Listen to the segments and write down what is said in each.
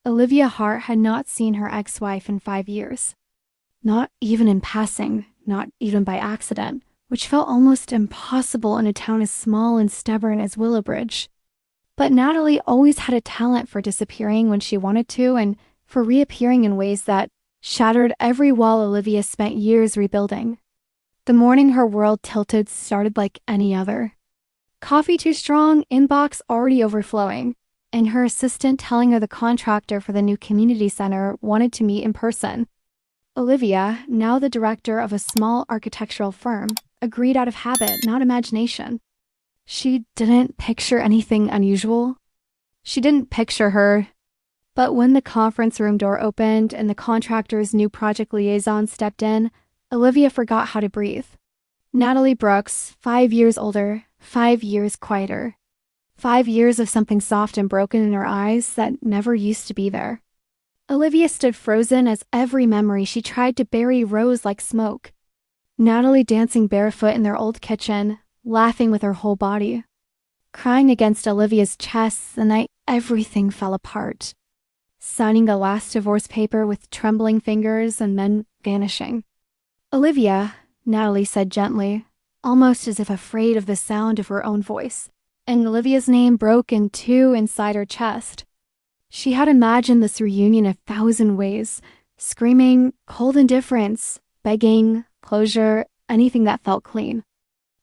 Olivia Hart had not seen her ex-wife in 5 years. Not even in passing, not even by accident, which felt almost impossible in a town as small and stubborn as Willowbridge. But Natalie always had a talent for disappearing when she wanted to and for reappearing in ways that shattered every wall Olivia spent years rebuilding. The morning her world tilted started like any other. Coffee too strong, inbox already overflowing, and her assistant telling her the contractor for the new community center wanted to meet in person. Olivia, now the director of a small architectural firm, agreed out of habit, not imagination. She didn't picture anything unusual. She didn't picture her. But when the conference room door opened and the contractor's new project liaison stepped in, Olivia forgot how to breathe. Natalie Brooks, 5 years older, 5 years quieter. 5 years of something soft and broken in her eyes that never used to be there. Olivia stood frozen as every memory she tried to bury rose like smoke. Natalie dancing barefoot in their old kitchen, laughing with her whole body. Crying against Olivia's chest the night everything fell apart. Signing the last divorce paper with trembling fingers and then vanishing. "Olivia," Natalie said gently, almost as if afraid of the sound of her own voice, and Olivia's name broke in two inside her chest. She had imagined this reunion 1,000 ways, screaming, cold indifference, begging, closure, anything that felt clean.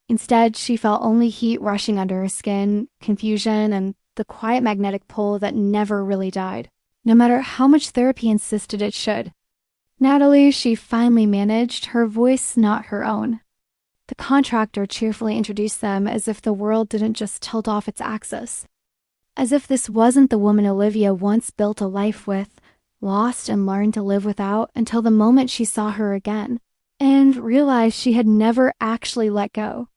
Instead, she felt only heat rushing under her skin, confusion, and the quiet magnetic pull that never really died, no matter how much therapy insisted it should. Natalie, she finally managed, her voice not her own. The contractor cheerfully introduced them as if the world didn't just tilt off its axis. As if this wasn't the woman Olivia once built a life with, lost and learned to live without until the moment she saw her again, and realized she had never actually let go.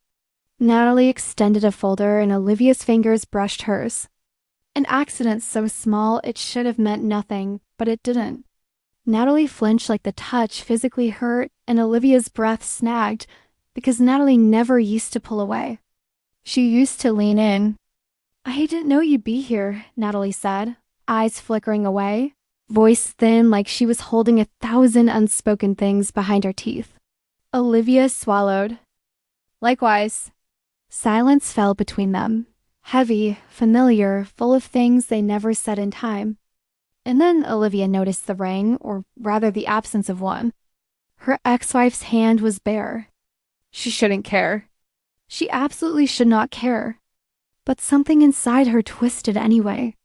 Natalie extended a folder and Olivia's fingers brushed hers. An accident so small it should have meant nothing, but it didn't. Natalie flinched like the touch physically hurt, and Olivia's breath snagged, because Natalie never used to pull away. She used to lean in. "I didn't know you'd be here," Natalie said, eyes flickering away, voice thin like she was holding 1,000 unspoken things behind her teeth. Olivia swallowed. "Likewise." Silence fell between them, heavy, familiar, full of things they never said in time. And then Olivia noticed the ring, or rather the absence of one. Her ex-wife's hand was bare. She shouldn't care. She absolutely should not care. But something inside her twisted anyway.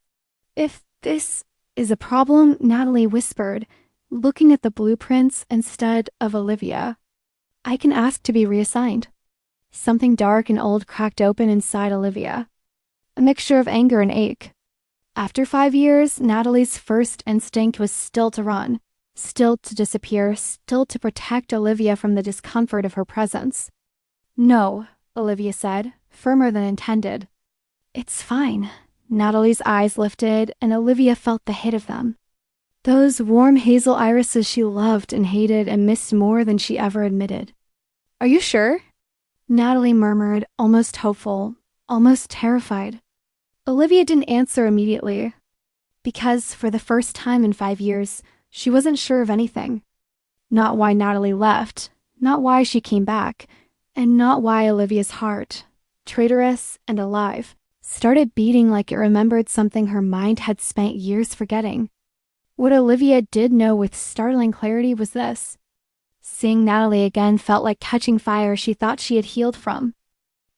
"If this is a problem," Natalie whispered, looking at the blueprints instead of Olivia, "I can ask to be reassigned." Something dark and old cracked open inside Olivia. A mixture of anger and ache. After 5 years, Natalie's first instinct was still to run, still to disappear, still to protect Olivia from the discomfort of her presence. "No," Olivia said, firmer than intended. "It's fine." Natalie's eyes lifted, and Olivia felt the hit of them. Those warm hazel irises she loved and hated and missed more than she ever admitted. "Are you sure?" Natalie murmured, almost hopeful, almost terrified. Olivia didn't answer immediately, because for the first time in 5 years, she wasn't sure of anything. Not why Natalie left, not why she came back, and not why Olivia's heart, traitorous and alive, started beating like it remembered something her mind had spent years forgetting. What Olivia did know with startling clarity was this. Seeing Natalie again felt like touching fire she thought she had healed from.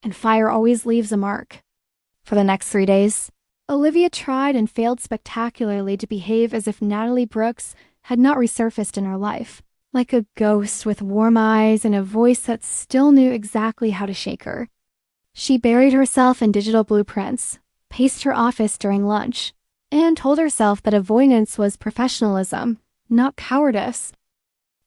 And fire always leaves a mark. For the next 3 days, Olivia tried and failed spectacularly to behave as if Natalie Brooks had not resurfaced in her life, like a ghost with warm eyes and a voice that still knew exactly how to shake her. She buried herself in digital blueprints, paced her office during lunch, and told herself that avoidance was professionalism, not cowardice.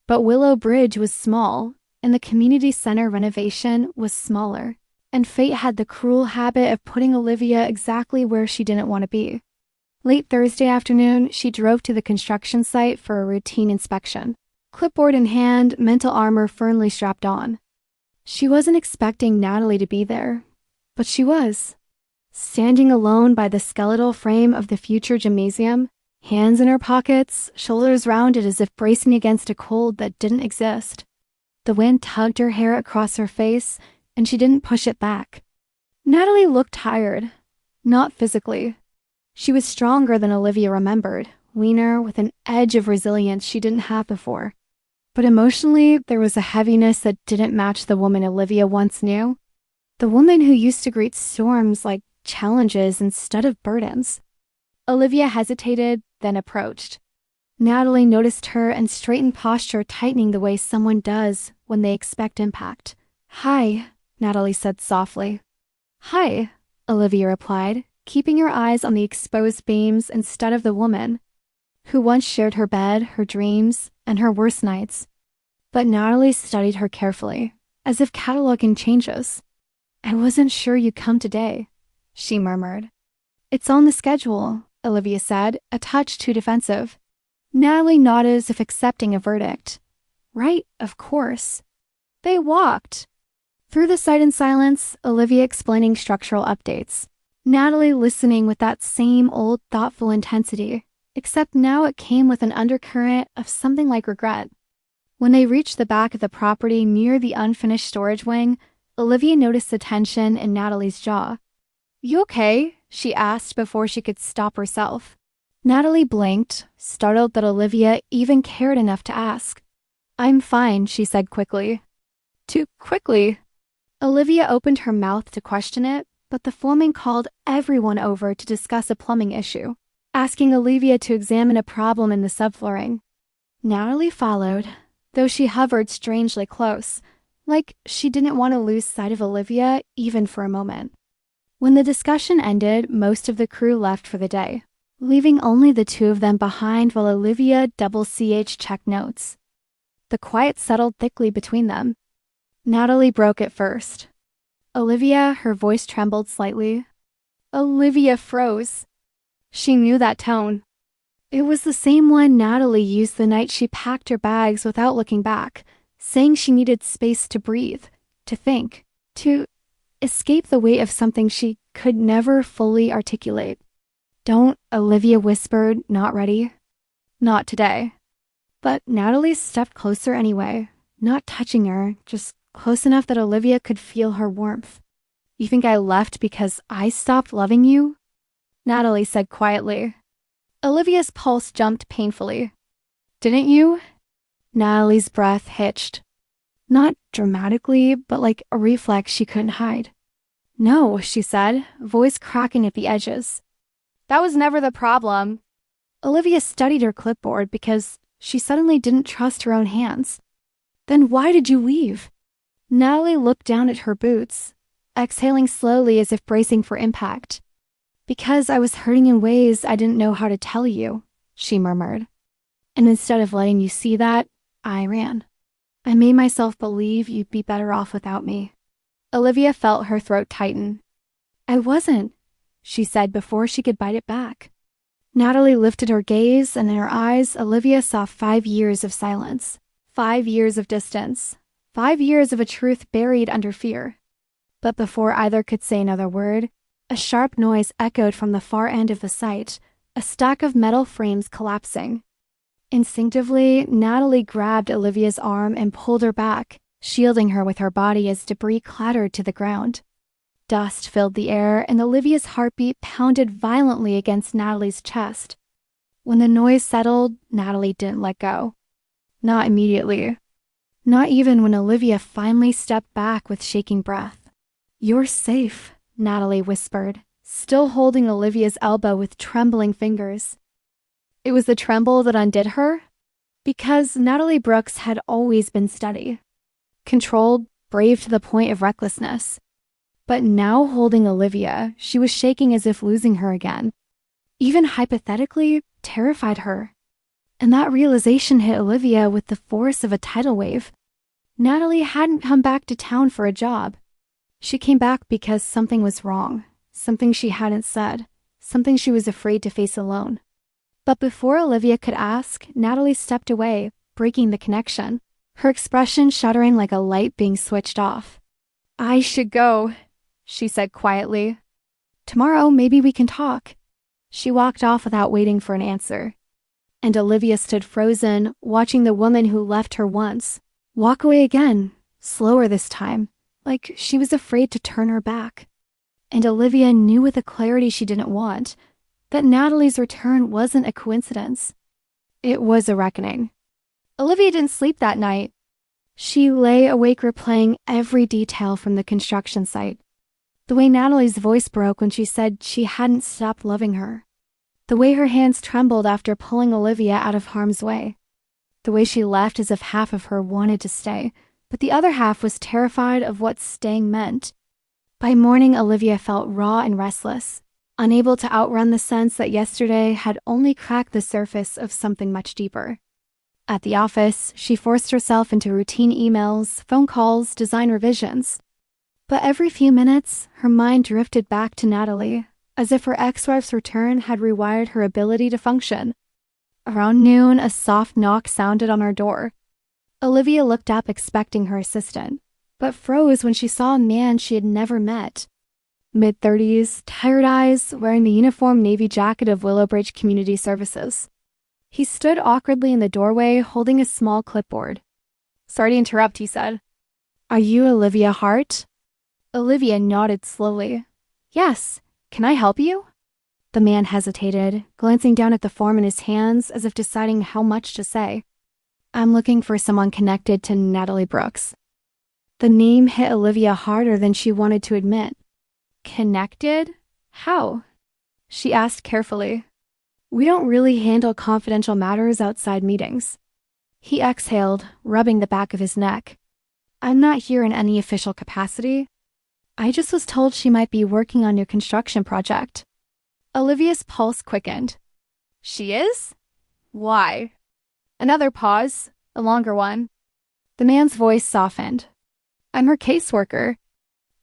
But Willow Bridge was small, and the community center renovation was smaller, and fate had the cruel habit of putting Olivia exactly where she didn't want to be. Late Thursday afternoon, she drove to the construction site for a routine inspection, clipboard in hand, mental armor firmly strapped on. She wasn't expecting Natalie to be there, but she was. Standing alone by the skeletal frame of the future gymnasium, hands in her pockets, shoulders rounded as if bracing against a cold that didn't exist. The wind tugged her hair across her face, and she didn't push it back. Natalie looked tired. Not physically. She was stronger than Olivia remembered, leaner, with an edge of resilience she didn't have before. But emotionally, there was a heaviness that didn't match the woman Olivia once knew. The woman who used to greet storms like challenges instead of burdens. Olivia hesitated, then approached. Natalie noticed her and straightened posture, tightening the way someone does when they expect impact. "Hi," Natalie said softly. "Hi," Olivia replied, keeping her eyes on the exposed beams instead of the woman, who once shared her bed, her dreams, and her worst nights. But Natalie studied her carefully, as if cataloging changes. "I wasn't sure you'd come today," she murmured. "It's on the schedule," Olivia said, a touch too defensive. Natalie nodded as if accepting a verdict. "Right, of course." They walked. Through the site in silence, Olivia explaining structural updates. Natalie listening with that same old thoughtful intensity, except now it came with an undercurrent of something like regret. When they reached the back of the property near the unfinished storage wing, Olivia noticed the tension in Natalie's jaw. "You okay?" she asked before she could stop herself. Natalie blinked, startled that Olivia even cared enough to ask. "I'm fine," she said quickly. "Too quickly?" Olivia opened her mouth to question it, but the foreman called everyone over to discuss a plumbing issue, asking Olivia to examine a problem in the subflooring. Natalie followed, though she hovered strangely close, like she didn't want to lose sight of Olivia even for a moment. When the discussion ended, most of the crew left for the day, leaving only the two of them behind while Olivia double-CH checked notes. The quiet settled thickly between them. Natalie broke it first. "Olivia," her voice trembled slightly. Olivia froze. She knew that tone. It was the same one Natalie used the night she packed her bags without looking back, saying she needed space to breathe, to think, to escape the weight of something she could never fully articulate. "Don't," Olivia whispered, not ready. "Not today." But Natalie stepped closer anyway, not touching her, just close enough that Olivia could feel her warmth. "You think I left because I stopped loving you?" Natalie said quietly. Olivia's pulse jumped painfully. "Didn't you?" Natalie's breath hitched. Not dramatically, but like a reflex she couldn't hide. "No," she said, voice cracking at the edges. "That was never the problem." Olivia studied her clipboard because she suddenly didn't trust her own hands. "Then why did you leave?" Natalie looked down at her boots, exhaling slowly as if bracing for impact. "Because I was hurting in ways I didn't know how to tell you," she murmured. "And instead of letting you see that, I ran. I made myself believe you'd be better off without me." Olivia felt her throat tighten. "I wasn't," she said before she could bite it back. Natalie lifted her gaze, and in her eyes, Olivia saw 5 years of silence, 5 years of distance, 5 years of a truth buried under fear. But before either could say another word, a sharp noise echoed from the far end of the site, a stack of metal frames collapsing. Instinctively, Natalie grabbed Olivia's arm and pulled her back, shielding her with her body as debris clattered to the ground. Dust filled the air, and Olivia's heartbeat pounded violently against Natalie's chest. When the noise settled, Natalie didn't let go. Not immediately. Not even when Olivia finally stepped back with shaking breath. "You're safe," Natalie whispered, still holding Olivia's elbow with trembling fingers. It was the tremble that undid her, because Natalie Brooks had always been steady, controlled, brave to the point of recklessness. But now holding Olivia, she was shaking as if losing her again. Even hypothetically, terrified her. And that realization hit Olivia with the force of a tidal wave. Natalie hadn't come back to town for a job. She came back because something was wrong, something she hadn't said, something she was afraid to face alone. But before Olivia could ask, Natalie stepped away, breaking the connection, her expression shuddering like a light being switched off. "I should go," she said quietly. "Tomorrow, maybe we can talk." She walked off without waiting for an answer. And Olivia stood frozen, watching the woman who left her once walk away again, slower this time, like she was afraid to turn her back. And Olivia knew with a clarity she didn't want that Natalie's return wasn't a coincidence. It was a reckoning. Olivia didn't sleep that night. She lay awake replaying every detail from the construction site. The way Natalie's voice broke when she said she hadn't stopped loving her. The way her hands trembled after pulling Olivia out of harm's way. The way she left as if half of her wanted to stay, but the other half was terrified of what staying meant. By morning, Olivia felt raw and restless, unable to outrun the sense that yesterday had only cracked the surface of something much deeper. At the office, she forced herself into routine emails, phone calls, design revisions. But every few minutes, her mind drifted back to Natalie, as if her ex-wife's return had rewired her ability to function. Around noon, a soft knock sounded on her door. Olivia looked up expecting her assistant, but froze when she saw a man she had never met. Mid-30s, tired eyes, wearing the uniform navy jacket of Willowbridge Community Services. He stood awkwardly in the doorway, holding a small clipboard. "Sorry to interrupt," he said. "Are you Olivia Hart?" Olivia nodded slowly. "Yes. Can I help you?" The man hesitated, glancing down at the form in his hands as if deciding how much to say. "I'm looking for someone connected to Natalie Brooks." The name hit Olivia harder than she wanted to admit. "Connected? How?" she asked carefully. "We don't really handle confidential matters outside meetings." He exhaled, rubbing the back of his neck. "I'm not here in any official capacity. I just was told she might be working on your construction project." Olivia's pulse quickened. "She is? Why?" Another pause, a longer one. The man's voice softened. "I'm her caseworker."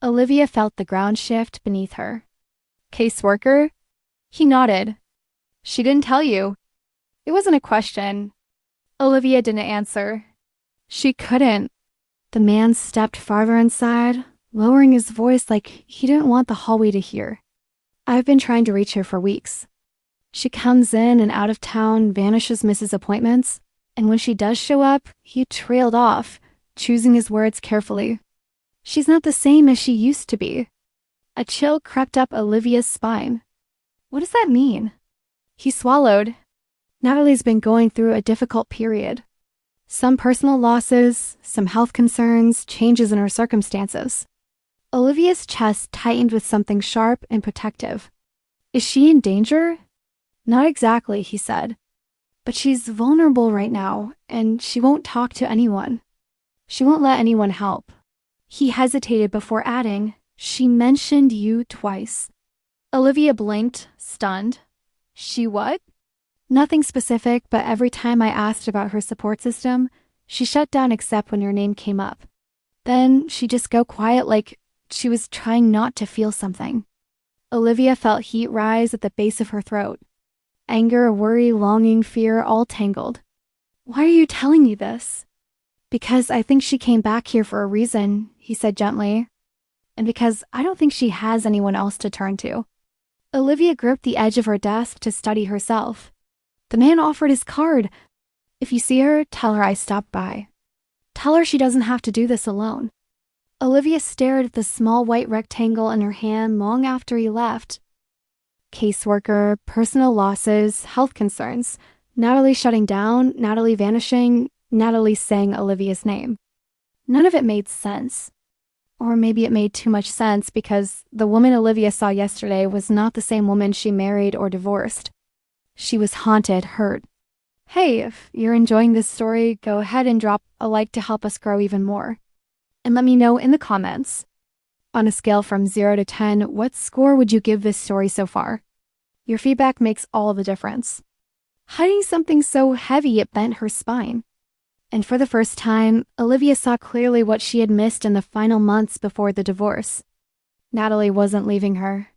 Olivia felt the ground shift beneath her. "Caseworker?" He nodded. "She didn't tell you." It wasn't a question. Olivia didn't answer. She couldn't. The man stepped farther inside, lowering his voice like he didn't want the hallway to hear. "I've been trying to reach her for weeks. She comes in and out of town, vanishes, misses appointments, and when she does show up, he trailed off, choosing his words carefully. She's not the same as she used to be." A chill crept up Olivia's spine. What does that mean? He swallowed. Natalie's been going through a difficult period. Some personal losses, some health concerns, changes in her circumstances. Olivia's chest tightened with something sharp and protective. "Is she in danger?" "Not exactly," he said. "But she's vulnerable right now, and she won't talk to anyone. She won't let anyone help." He hesitated before adding, "She mentioned you twice." Olivia blinked, stunned. "She what?" "Nothing specific, but every time I asked about her support system, she shut down except when your name came up. Then she'd just go quiet like she was trying not to feel something." Olivia felt heat rise at the base of her throat. Anger, worry, longing, fear, all tangled. "Why are you telling me this?" "Because I think she came back here for a reason," he said gently. "And because I don't think she has anyone else to turn to." Olivia gripped the edge of her desk to study herself. The man offered his card. "If you see her, tell her I stopped by. Tell her she doesn't have to do this alone." Olivia stared at the small white rectangle in her hand long after he left. Caseworker, personal losses, health concerns, Natalie shutting down, Natalie vanishing, Natalie saying Olivia's name. None of it made sense. Or maybe it made too much sense because the woman Olivia saw yesterday was not the same woman she married or divorced. She was haunted, hurt. Hey, if you're enjoying this story, go ahead and drop a like to help us grow even more. And let me know in the comments. On a scale from 0 to 10, what score would you give this story so far? Your feedback makes all the difference. Hiding something so heavy it bent her spine. And for the first time, Olivia saw clearly what she had missed in the final months before the divorce. Natalie wasn't leaving her.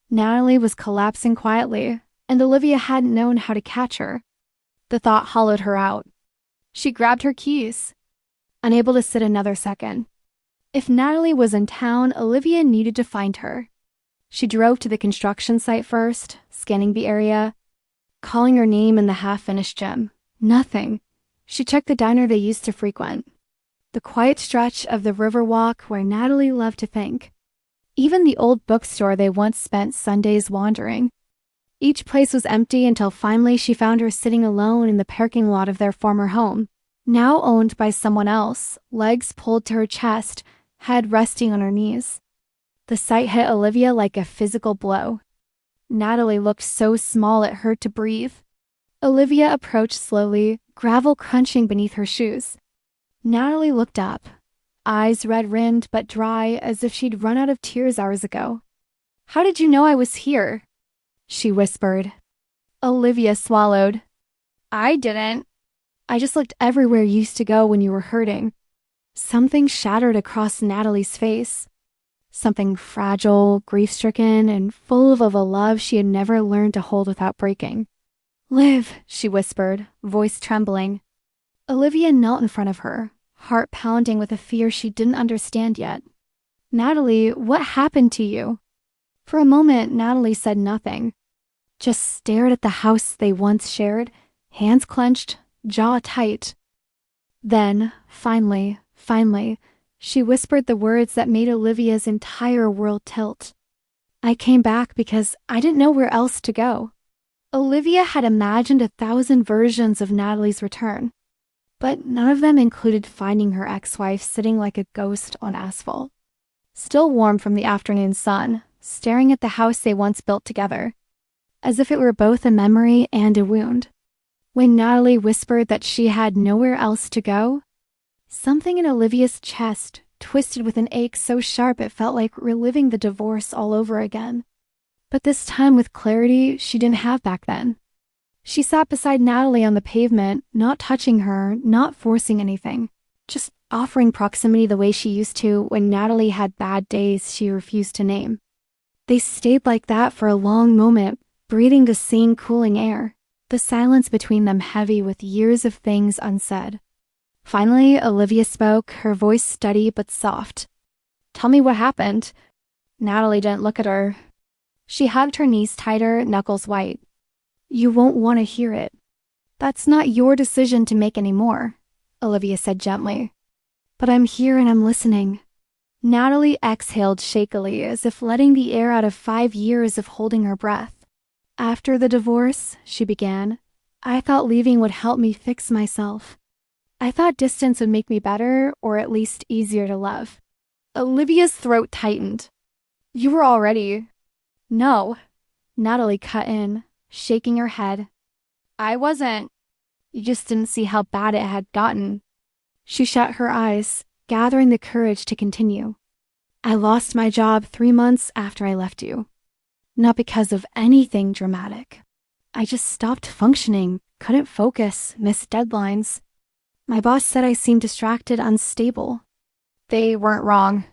Natalie was collapsing quietly, and Olivia hadn't known how to catch her. The thought hollowed her out. She grabbed her keys, unable to sit another second. If Natalie was in town, Olivia needed to find her. She drove to the construction site first, scanning the area, calling her name in the half-finished gym. Nothing. She checked the diner they used to frequent. The quiet stretch of the Riverwalk where Natalie loved to think. Even the old bookstore they once spent Sundays wandering. Each place was empty until finally she found her sitting alone in the parking lot of their former home, now owned by someone else, legs pulled to her chest, head resting on her knees. The sight hit Olivia like a physical blow. Natalie looked so small it hurt to breathe. Olivia approached slowly, gravel crunching beneath her shoes. Natalie looked up, eyes red-rimmed but dry as if she'd run out of tears hours ago. "How did you know I was here?" she whispered. Olivia swallowed. "I didn't. I just looked everywhere you used to go when you were hurting." Something shattered across Natalie's face. Something fragile, grief-stricken, and full of a love she had never learned to hold without breaking. "Liv," she whispered, voice trembling. Olivia knelt in front of her, heart pounding with a fear she didn't understand yet. "Natalie, what happened to you?" For a moment, Natalie said nothing, just stared at the house they once shared, hands clenched, jaw tight. Then, finally, she whispered the words that made Olivia's entire world tilt. "I came back because I didn't know where else to go." Olivia had imagined 1,000 versions of Natalie's return, but none of them included finding her ex-wife sitting like a ghost on asphalt, still warm from the afternoon sun, staring at the house they once built together, as if it were both a memory and a wound. When Natalie whispered that she had nowhere else to go, something in Olivia's chest twisted with an ache so sharp it felt like reliving the divorce all over again. But this time with clarity she didn't have back then. She sat beside Natalie on the pavement, not touching her, not forcing anything, just offering proximity the way she used to when Natalie had bad days she refused to name. They stayed like that for a long moment, breathing the same cooling air, the silence between them heavy with years of things unsaid. Finally, Olivia spoke, her voice steady but soft. "Tell me what happened." Natalie didn't look at her. She hugged her knees tighter, knuckles white. "You won't want to hear it. That's not your decision to make anymore," Olivia said gently. "But I'm here and I'm listening." Natalie exhaled shakily, as if letting the air out of 5 years of holding her breath. "After the divorce," she began, "I thought leaving would help me fix myself. I thought distance would make me better, or at least easier to love." Olivia's throat tightened. "You were already—" "No," Natalie cut in, shaking her head. "I wasn't. You just didn't see how bad it had gotten." She shut her eyes, gathering the courage to continue. "I lost my job 3 months after I left you. Not because of anything dramatic. I just stopped functioning, couldn't focus, missed deadlines. My boss said I seemed distracted, unstable." They weren't wrong.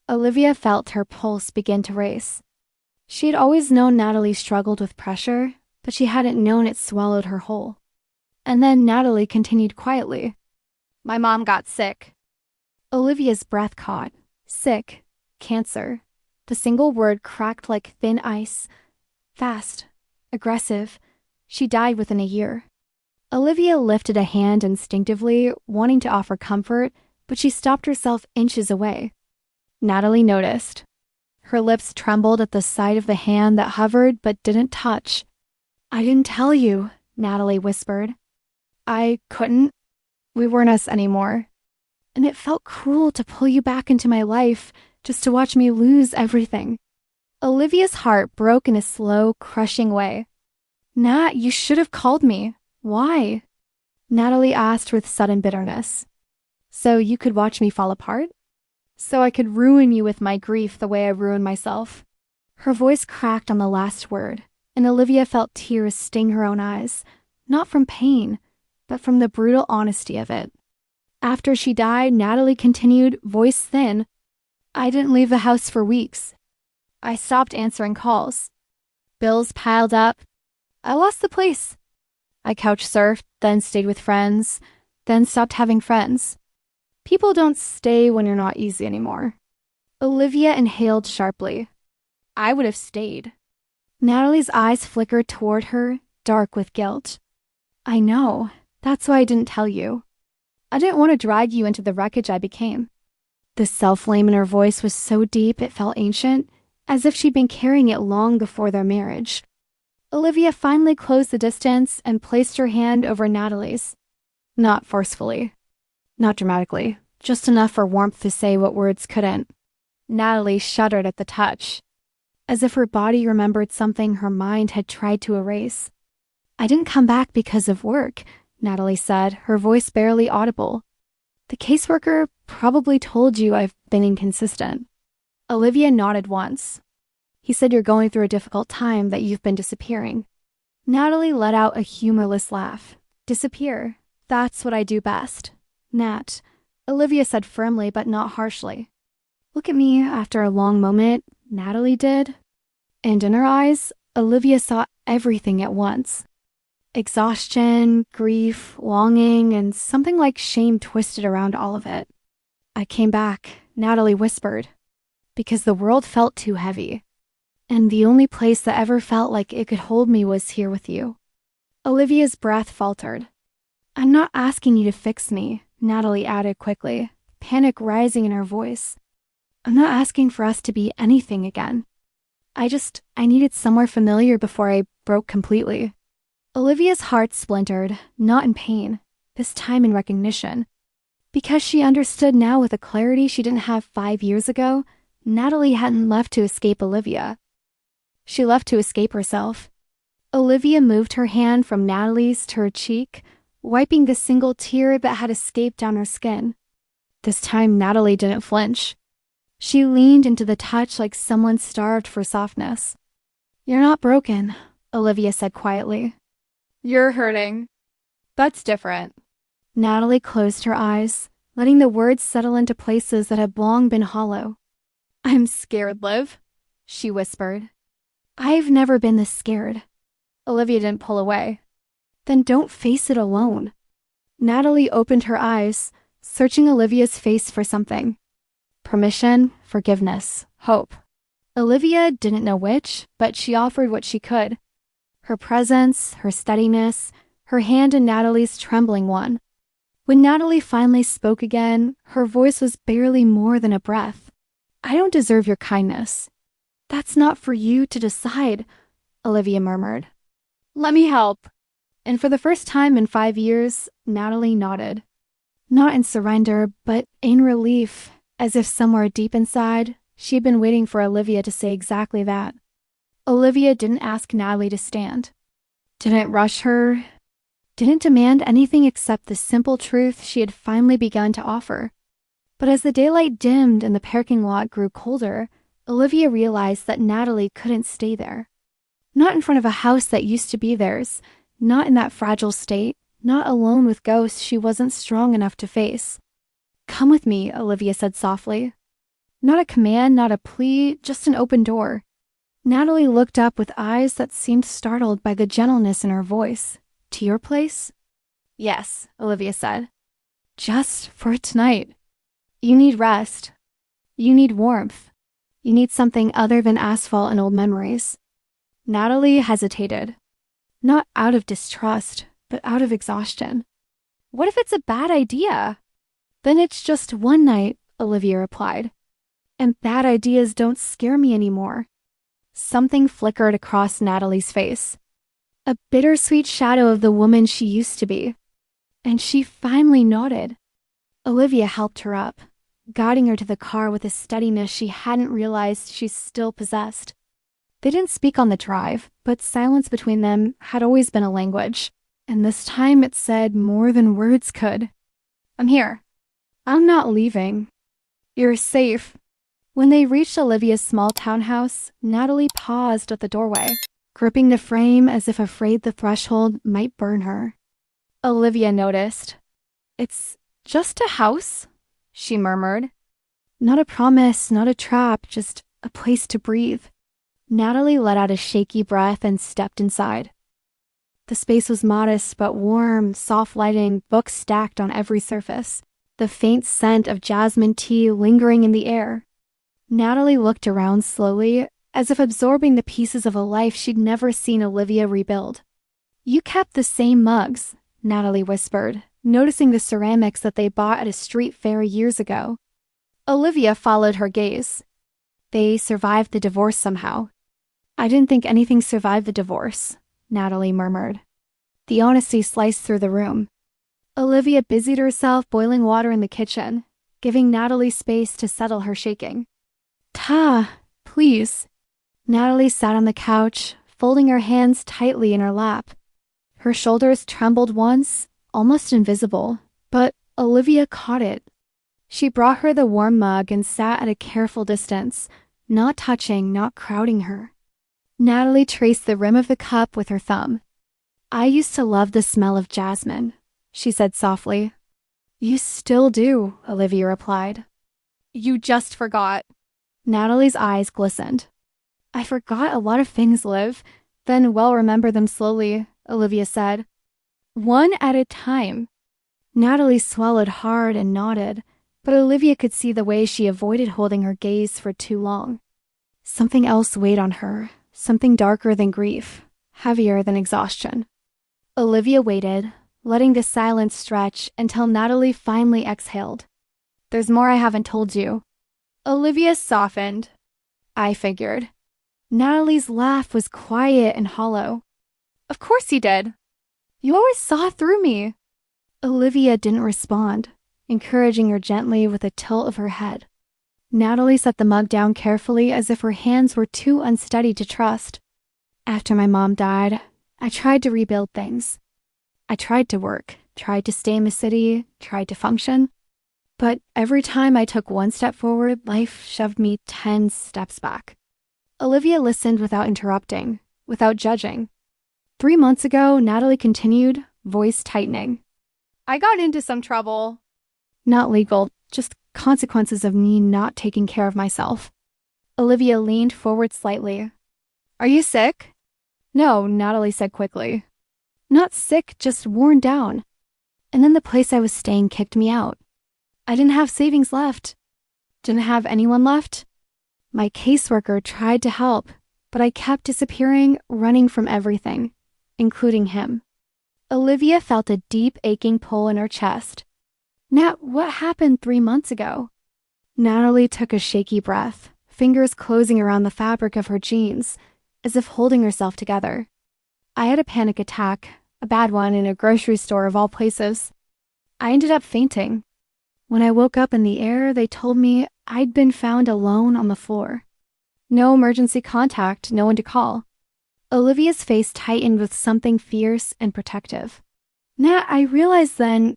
Olivia felt her pulse begin to race. She had always known Natalie struggled with pressure, but she hadn't known it swallowed her whole. And then Natalie continued quietly. "My mom got sick." Olivia's breath caught. Sick. Cancer. The single word cracked like thin ice. Fast. Aggressive. She died within a year. Olivia lifted a hand instinctively, wanting to offer comfort, but she stopped herself inches away. Natalie noticed. Her lips trembled at the sight of the hand that hovered but didn't touch. "I didn't tell you," Natalie whispered. "I couldn't. We weren't us anymore. And it felt cruel to pull you back into my life, just to watch me lose everything." Olivia's heart broke in a slow, crushing way. "Nat, you should have called me. Why?" Natalie asked with sudden bitterness. "So you could watch me fall apart? So I could ruin you with my grief the way I ruined myself." Her voice cracked on the last word, and Olivia felt tears sting her own eyes, not from pain, but from the brutal honesty of it. After she died, Natalie continued, voice thin. "I didn't leave the house for weeks. I stopped answering calls. Bills piled up. I lost the place. I couch surfed, then stayed with friends, then stopped having friends. People don't stay when you're not easy anymore." Olivia inhaled sharply. I would have stayed. Natalie's eyes flickered toward her, dark with guilt. I know. That's why I didn't tell you. I didn't want to drag you into the wreckage I became. The self-blame in her voice was so deep it felt ancient, as if she'd been carrying it long before their marriage. Olivia finally closed the distance and placed her hand over Natalie's. Not forcefully. Not dramatically. Just enough for warmth to say what words couldn't. Natalie shuddered at the touch, as if her body remembered something her mind had tried to erase. I didn't come back because of work, Natalie said, her voice barely audible. The caseworker probably told you I've been inconsistent. Olivia nodded once. He said you're going through a difficult time, that you've been disappearing. Natalie let out a humorless laugh. Disappear. That's what I do best. Nat, Olivia said firmly but not harshly. Look at me. After a long moment, Natalie did. And in her eyes, Olivia saw everything at once. Exhaustion, grief, longing, and something like shame twisted around all of it. I came back, Natalie whispered, because the world felt too heavy. And the only place that ever felt like it could hold me was here with you. Olivia's breath faltered. I'm not asking you to fix me, Natalie added quickly, panic rising in her voice. I'm not asking for us to be anything again. I needed somewhere familiar before I broke completely. Olivia's heart splintered, not in pain, this time in recognition. Because she understood now with a clarity she didn't have 5 years ago, Natalie hadn't left to escape Olivia. She left to escape herself. Olivia moved her hand from Natalie's to her cheek, wiping the single tear that had escaped down her skin. This time Natalie didn't flinch. She leaned into the touch like someone starved for softness. You're not broken, Olivia said quietly. You're hurting. That's different. Natalie closed her eyes, letting the words settle into places that had long been hollow. I'm scared, Liv, she whispered. I've never been this scared. Olivia didn't pull away. Then don't face it alone. Natalie opened her eyes, searching Olivia's face for something. Permission, forgiveness, hope. Olivia didn't know which, but she offered what she could. Her presence, her steadiness, her hand in Natalie's trembling one. When Natalie finally spoke again, her voice was barely more than a breath. I don't deserve your kindness. That's not for you to decide, Olivia murmured. Let me help. And for the first time in 5 years, Natalie nodded. Not in surrender, but in relief, as if somewhere deep inside, she had been waiting for Olivia to say exactly that. Olivia didn't ask Natalie to stand. Didn't rush her. Didn't demand anything except the simple truth she had finally begun to offer. But as the daylight dimmed and the parking lot grew colder, Olivia realized that Natalie couldn't stay there. Not in front of a house that used to be theirs, not in that fragile state, not alone with ghosts she wasn't strong enough to face. Come with me, Olivia said softly. Not a command, not a plea, just an open door. Natalie looked up with eyes that seemed startled by the gentleness in her voice. To your place? Yes, Olivia said. Just for tonight. You need rest. You need warmth. You need something other than asphalt and old memories. Natalie hesitated. Not out of distrust, but out of exhaustion. What if it's a bad idea? Then it's just one night, Olivia replied. And bad ideas don't scare me anymore. Something flickered across Natalie's face. A bittersweet shadow of the woman she used to be. And she finally nodded. Olivia helped her up, guiding her to the car with a steadiness she hadn't realized she still possessed. They didn't speak on the drive, but silence between them had always been a language, and this time it said more than words could. I'm here. I'm not leaving. You're safe. When they reached Olivia's small townhouse, Natalie paused at the doorway, gripping the frame as if afraid the threshold might burn her. Olivia noticed. It's just a house, she murmured. Not a promise, not a trap, just a place to breathe. Natalie let out a shaky breath and stepped inside. The space was modest but warm, soft lighting, books stacked on every surface, the faint scent of jasmine tea lingering in the air. Natalie looked around slowly, as if absorbing the pieces of a life she'd never seen Olivia rebuild. "You kept the same mugs," Natalie whispered, noticing the ceramics that they bought at a street fair years ago. Olivia followed her gaze. "They survived the divorce somehow." "I didn't think anything survived the divorce," Natalie murmured. The honesty sliced through the room. Olivia busied herself boiling water in the kitchen, giving Natalie space to settle her shaking. "Ta, please." Natalie sat on the couch, folding her hands tightly in her lap. Her shoulders trembled once, almost invisible, but Olivia caught it. She brought her the warm mug and sat at a careful distance, not touching, not crowding her. Natalie traced the rim of the cup with her thumb. "I used to love the smell of jasmine," she said softly. "You still do," Olivia replied. "You just forgot." Natalie's eyes glistened. "I forgot a lot of things, Liv, then well remember them slowly," Olivia said. "One at a time." Natalie swallowed hard and nodded, but Olivia could see the way she avoided holding her gaze for too long. Something else weighed on her, something darker than grief, heavier than exhaustion. Olivia waited, letting the silence stretch until Natalie finally exhaled. "There's more I haven't told you." Olivia softened. "I figured." Natalie's laugh was quiet and hollow. "Of course you did. You always saw through me." Olivia didn't respond, encouraging her gently with a tilt of her head. Natalie set the mug down carefully as if her hands were too unsteady to trust. "After my mom died, I tried to rebuild things. I tried to work, tried to stay in the city, tried to function. But every time I took one step forward, life shoved me 10 steps back." Olivia listened without interrupting, without judging. 3 months ago, Natalie continued, voice tightening. "I got into some trouble." "Not legal, just consequences of me not taking care of myself." Olivia leaned forward slightly. "Are you sick?" "No," Natalie said quickly. "Not sick, just worn down. And then the place I was staying kicked me out. I didn't have savings left. Didn't have anyone left. My caseworker tried to help, but I kept disappearing, running from everything, including him." Olivia felt a deep aching pull in her chest. "Nat, what happened 3 months ago?" Natalie took a shaky breath, fingers closing around the fabric of her jeans, as if holding herself together. "I had a panic attack, a bad one in a grocery store of all places. I ended up fainting. When I woke up in the air, they told me I'd been found alone on the floor. No emergency contact, no one to call." Olivia's face tightened with something fierce and protective. "Nat, I realized then,"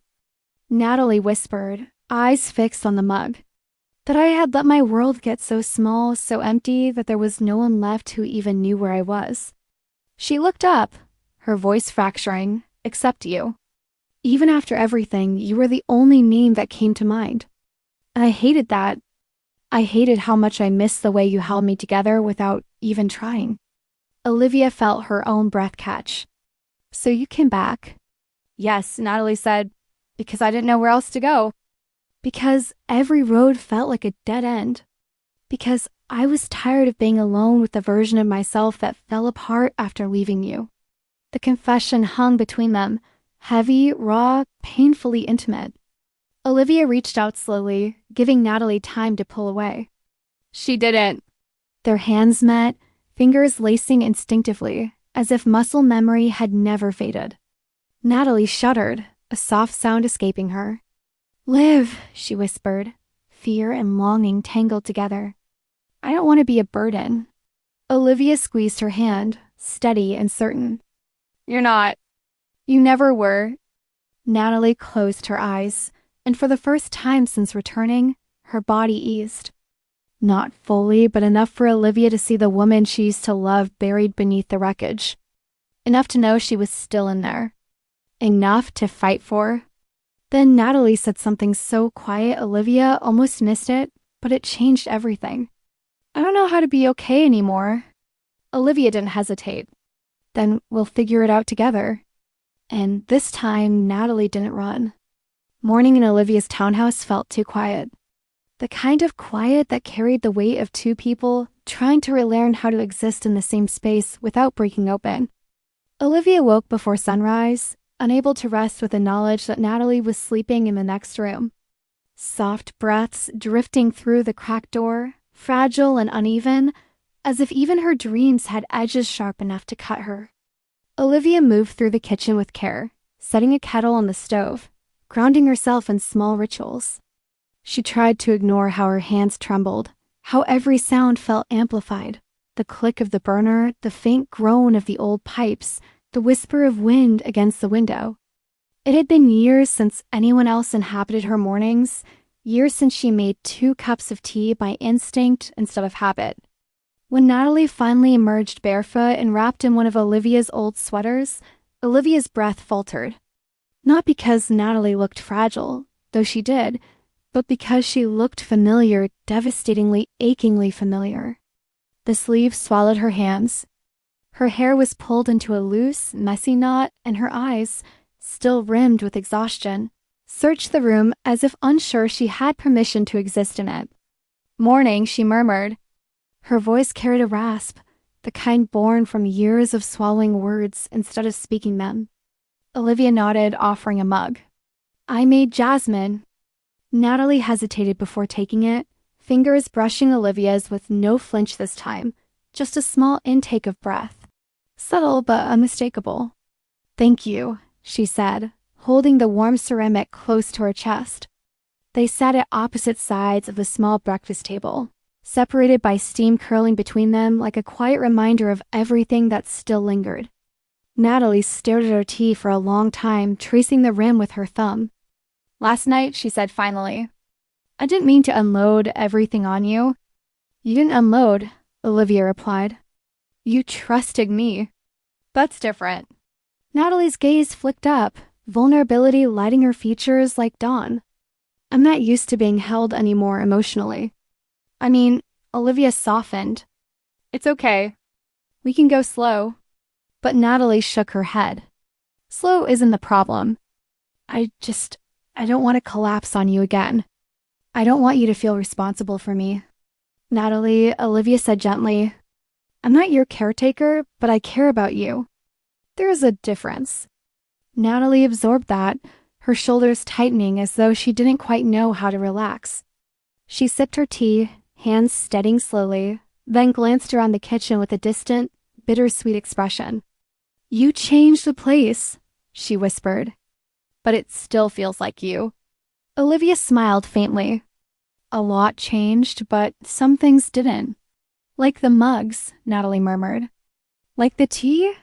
Natalie whispered, eyes fixed on the mug, "that I had let my world get so small, so empty, that there was no one left who even knew where I was." She looked up, her voice fracturing, "Except you. Even after everything, you were the only name that came to mind. And I hated that. I hated how much I missed the way you held me together without even trying." Olivia felt her own breath catch. "So you came back?" "Yes," Natalie said, "because I didn't know where else to go. Because every road felt like a dead end. Because I was tired of being alone with the version of myself that fell apart after leaving you." The confession hung between them, heavy, raw, painfully intimate. Olivia reached out slowly, giving Natalie time to pull away. She didn't. Their hands met, fingers lacing instinctively, as if muscle memory had never faded. Natalie shuddered, a soft sound escaping her. "Liv," she whispered, fear and longing tangled together. "I don't want to be a burden." Olivia squeezed her hand, steady and certain. "You're not. You never were." Natalie closed her eyes, and for the first time since returning, her body eased. Not fully, but enough for Olivia to see the woman she used to love buried beneath the wreckage. Enough to know she was still in there. Enough to fight for. Then Natalie said something so quiet Olivia almost missed it, but it changed everything. "I don't know how to be okay anymore." Olivia didn't hesitate. "Then we'll figure it out together." And this time, Natalie didn't run. Morning in Olivia's townhouse felt too quiet. The kind of quiet that carried the weight of two people trying to relearn how to exist in the same space without breaking open. Olivia woke before sunrise, unable to rest with the knowledge that Natalie was sleeping in the next room. Soft breaths drifting through the cracked door, fragile and uneven, as if even her dreams had edges sharp enough to cut her. Olivia moved through the kitchen with care, setting a kettle on the stove, grounding herself in small rituals. She tried to ignore how her hands trembled, how every sound felt amplified. The click of the burner, the faint groan of the old pipes, the whisper of wind against the window. It had been years since anyone else inhabited her mornings, years since she made 2 cups of tea by instinct instead of habit. When Natalie finally emerged barefoot and wrapped in one of Olivia's old sweaters, Olivia's breath faltered. Not because Natalie looked fragile, though she did, but because she looked familiar, devastatingly, achingly familiar. The sleeve swallowed her hands. Her hair was pulled into a loose, messy knot, and her eyes, still rimmed with exhaustion, searched the room as if unsure she had permission to exist in it. "Morning," she murmured. Her voice carried a rasp, the kind born from years of swallowing words instead of speaking them. Olivia nodded, offering a mug. "I made jasmine." Natalie hesitated before taking it, fingers brushing Olivia's with no flinch this time, just a small intake of breath. Subtle but unmistakable. "Thank you," she said, holding the warm ceramic close to her chest. They sat at opposite sides of the small breakfast table, separated by steam curling between them like a quiet reminder of everything that still lingered. Natalie stared at her tea for a long time, tracing the rim with her thumb. "Last night," she said finally, "I didn't mean to unload everything on you." "You didn't unload," Olivia replied. "You trusted me." "That's different." Natalie's gaze flicked up, vulnerability lighting her features like dawn. "I'm not used to being held anymore emotionally." I mean, Olivia softened. "It's okay. We can go slow." But Natalie shook her head. "Slow isn't the problem. I don't want to collapse on you again. I don't want you to feel responsible for me." "Natalie," Olivia said gently, "I'm not your caretaker, but I care about you. There is a difference." Natalie absorbed that, her shoulders tightening as though she didn't quite know how to relax. She sipped her tea, hands steadying slowly, then glanced around the kitchen with a distant, bittersweet expression. "You changed the place," she whispered. "But it still feels like you." Olivia smiled faintly. "A lot changed, but some things didn't." "Like the mugs," Natalie murmured. "Like the tea?"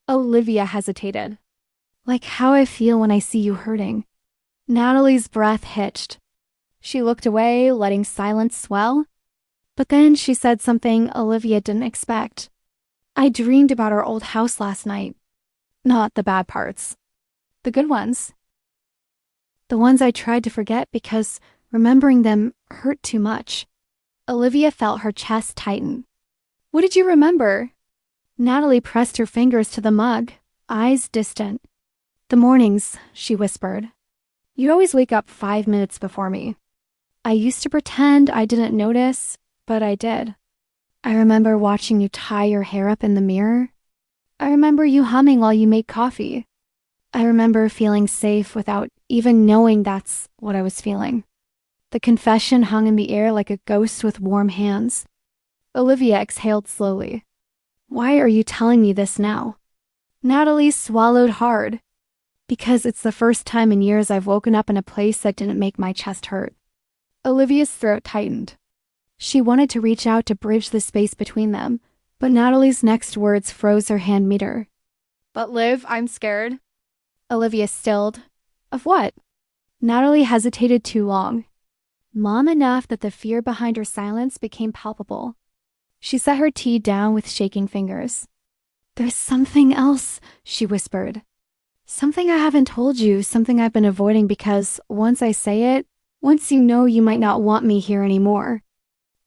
Olivia hesitated. "Like how I feel when I see you hurting." Natalie's breath hitched. She looked away, letting silence swell. But then she said something Olivia didn't expect. "I dreamed about our old house last night. Not the bad parts. The good ones. The ones I tried to forget because remembering them hurt too much." Olivia felt her chest tighten. "What did you remember?" Natalie pressed her fingers to the mug, eyes distant. "The mornings," she whispered. "You'd always wake up 5 minutes before me. I used to pretend I didn't notice, but I did. I remember watching you tie your hair up in the mirror. I remember you humming while you made coffee. I remember feeling safe without even knowing that's what I was feeling." The confession hung in the air like a ghost with warm hands. Olivia exhaled slowly. "Why are you telling me this now?" Natalie swallowed hard. "Because it's the first time in years I've woken up in a place that didn't make my chest hurt." Olivia's throat tightened. She wanted to reach out to bridge the space between them, but Natalie's next words froze her hand meter. "But Liv, I'm scared." Olivia stilled. "Of what?" Natalie hesitated too long. Mom enough that the fear behind her silence became palpable. She set her tea down with shaking fingers. "There's something else," she whispered. "Something I haven't told you, something I've been avoiding because once I say it, once you know you might not want me here anymore."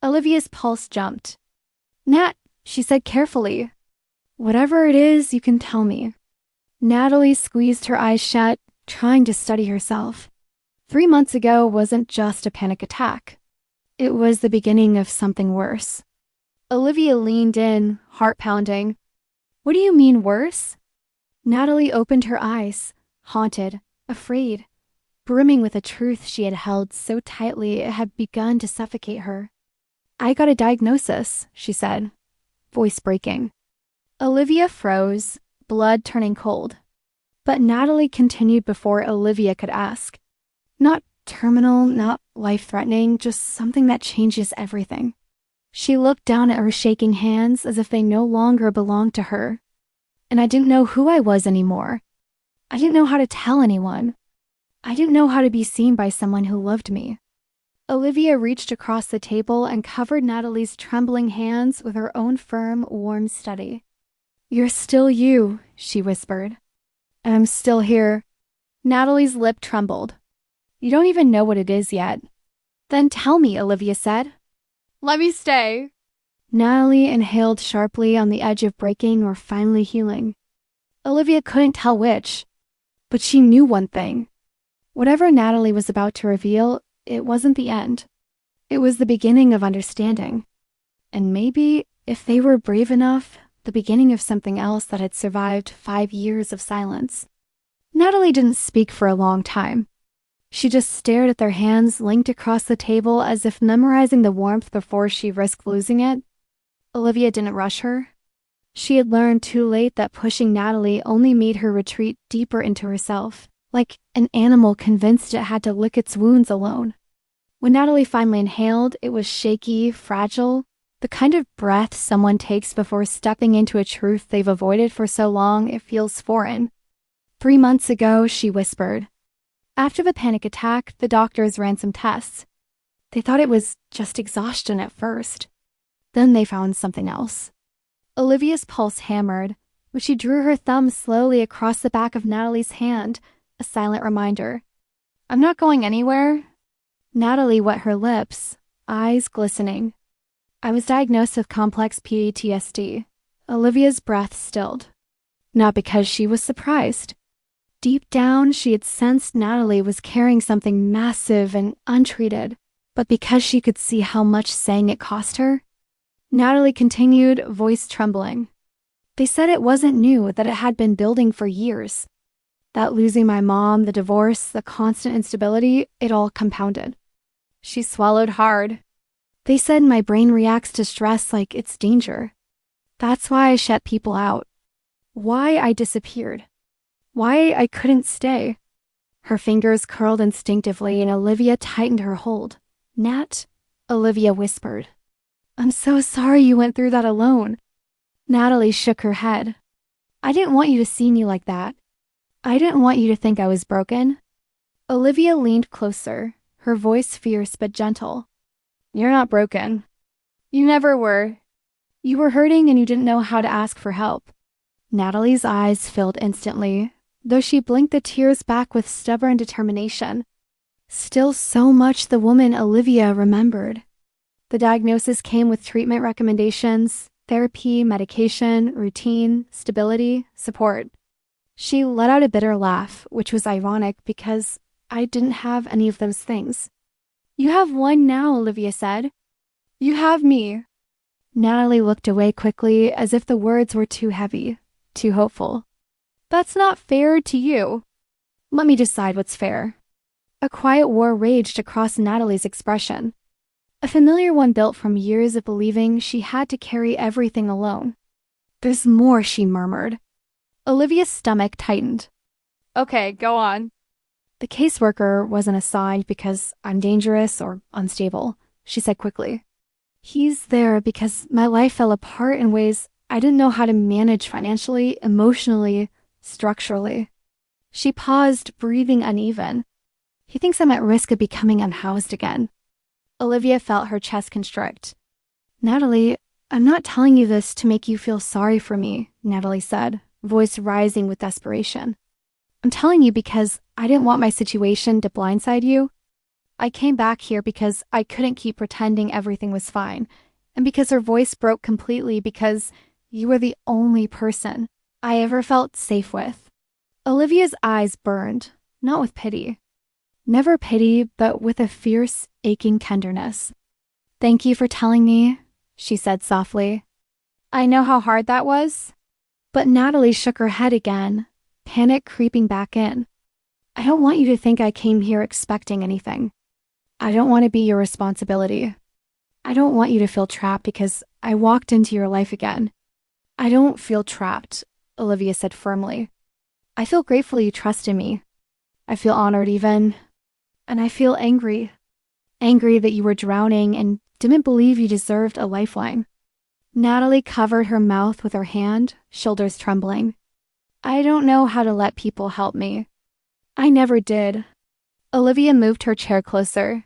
Olivia's pulse jumped. "Nat," she said carefully. "Whatever it is, you can tell me." Natalie squeezed her eyes shut, trying to steady herself. 3 months ago wasn't just a panic attack. It was the beginning of something worse. Olivia leaned in, heart pounding. What do you mean worse? Natalie opened her eyes, haunted, afraid, brimming with a truth she had held so tightly it had begun to suffocate her. I got a diagnosis, she said, voice breaking. Olivia froze, blood turning cold. But Natalie continued before Olivia could ask. Not terminal, not life-threatening, just something that changes everything. She looked down at her shaking hands as if they no longer belonged to her. And I didn't know who I was anymore. I didn't know how to tell anyone. I didn't know how to be seen by someone who loved me. Olivia reached across the table and covered Natalie's trembling hands with her own firm, warm study. You're still you, she whispered. I'm still here. Natalie's lip trembled. You don't even know what it is yet. Then tell me, Olivia said. Let me stay. Natalie inhaled sharply on the edge of breaking or finally healing. Olivia couldn't tell which, but she knew one thing. Whatever Natalie was about to reveal, it wasn't the end. It was the beginning of understanding. And maybe, if they were brave enough, the beginning of something else that had survived 5 years of silence. Natalie didn't speak for a long time. She just stared at their hands linked across the table as if memorizing the warmth before she risked losing it. Olivia didn't rush her. She had learned too late that pushing Natalie only made her retreat deeper into herself, like an animal convinced it had to lick its wounds alone. When Natalie finally inhaled, it was shaky, fragile, the kind of breath someone takes before stepping into a truth they've avoided for so long it feels foreign. 3 months ago, she whispered. After the panic attack, the doctors ran some tests. They thought it was just exhaustion at first. Then they found something else. Olivia's pulse hammered, but she drew her thumb slowly across the back of Natalie's hand, a silent reminder. I'm not going anywhere. Natalie wet her lips, eyes glistening. I was diagnosed with complex PTSD. Olivia's breath stilled. Not because she was surprised. Deep down, she had sensed Natalie was carrying something massive and untreated, but because she could see how much saying it cost her. Natalie continued, voice trembling. They said it wasn't new, that it had been building for years. That losing my mom, the divorce, the constant instability, it all compounded. She swallowed hard. They said my brain reacts to stress like it's danger. That's why I shut people out. Why I disappeared. Why I couldn't stay. Her fingers curled instinctively and Olivia tightened her hold. Nat, Olivia whispered. I'm so sorry you went through that alone. Natalie shook her head. I didn't want you to see me like that. I didn't want you to think I was broken. Olivia leaned closer, her voice fierce but gentle. You're not broken. You never were. You were hurting and you didn't know how to ask for help. Natalie's eyes filled instantly, though she blinked the tears back with stubborn determination. Still so much the woman Olivia remembered. The diagnosis came with treatment recommendations, therapy, medication, routine, stability, support. She let out a bitter laugh, which was ironic because I didn't have any of those things. You have one now, Olivia said. You have me. Natalie looked away quickly as if the words were too heavy, too hopeful. That's not fair to you. Let me decide what's fair. A quiet war raged across Natalie's expression. A familiar one built from years of believing she had to carry everything alone. There's more, she murmured. Olivia's stomach tightened. Okay, go on. The caseworker wasn't assigned because I'm dangerous or unstable, she said quickly. He's there because my life fell apart in ways I didn't know how to manage financially, emotionally, structurally. She paused, breathing uneven. He thinks I'm at risk of becoming unhoused again. Olivia felt her chest constrict. Natalie, I'm not telling you this to make you feel sorry for me, Natalie said, voice rising with desperation. I'm telling you because I didn't want my situation to blindside you. I came back here because I couldn't keep pretending everything was fine, and because her voice broke completely because you were the only person I ever felt safe with. Olivia's eyes burned, not with pity. Never pity, but with a fierce, aching tenderness. Thank you for telling me, she said softly. I know how hard that was. But Natalie shook her head again, panic creeping back in. I don't want you to think I came here expecting anything. I don't want to be your responsibility. I don't want you to feel trapped because I walked into your life again. I don't feel trapped, Olivia said firmly. I feel grateful you trusted me. I feel honored even. And I feel angry. Angry that you were drowning and didn't believe you deserved a lifeline. Natalie covered her mouth with her hand, shoulders trembling. I don't know how to let people help me. I never did. Olivia moved her chair closer.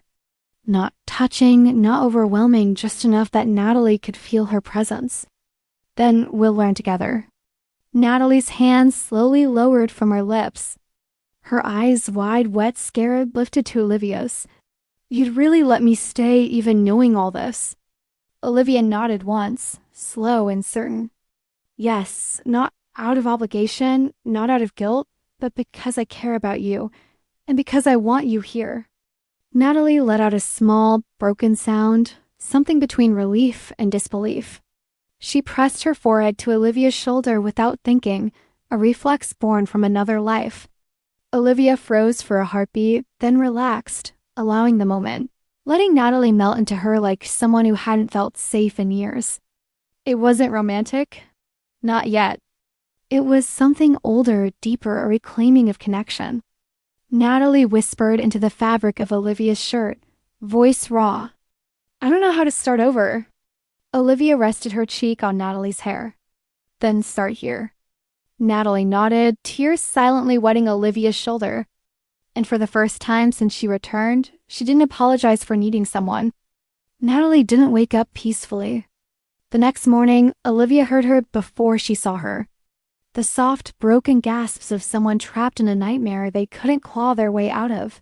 Not touching, not overwhelming, just enough that Natalie could feel her presence. Then we'll learn together. Natalie's hands slowly lowered from her lips. Her eyes, wide, wet, scared, lifted to Olivia's. You'd really let me stay even knowing all this? Olivia nodded once, slow and certain. Yes, not out of obligation, not out of guilt, but because I care about you, and because I want you here. Natalie let out a small, broken sound, something between relief and disbelief. She pressed her forehead to Olivia's shoulder without thinking, a reflex born from another life. Olivia froze for a heartbeat, then relaxed, allowing the moment, letting Natalie melt into her like someone who hadn't felt safe in years. It wasn't romantic. Not yet. It was something older, deeper, a reclaiming of connection. Natalie whispered into the fabric of Olivia's shirt, voice raw. I don't know how to start over. Olivia rested her cheek on Natalie's hair. Then start here. Natalie nodded, tears silently wetting Olivia's shoulder. And for the first time since she returned, she didn't apologize for needing someone. Natalie didn't wake up peacefully. The next morning, Olivia heard her before she saw her. The soft, broken gasps of someone trapped in a nightmare they couldn't claw their way out of.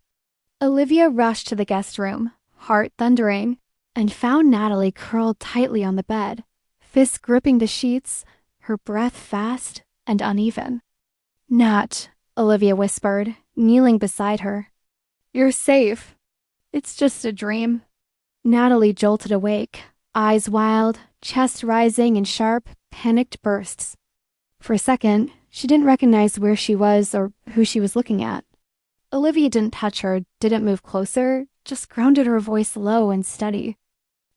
Olivia rushed to the guest room, heart thundering, and found Natalie curled tightly on the bed, fists gripping the sheets, her breath fast and uneven. Nat, Olivia whispered, kneeling beside her. You're safe. It's just a dream. Natalie jolted awake, eyes wild, chest rising in sharp, panicked bursts. For a second, she didn't recognize where she was or who she was looking at. Olivia didn't touch her, didn't move closer, just grounded her voice low and steady.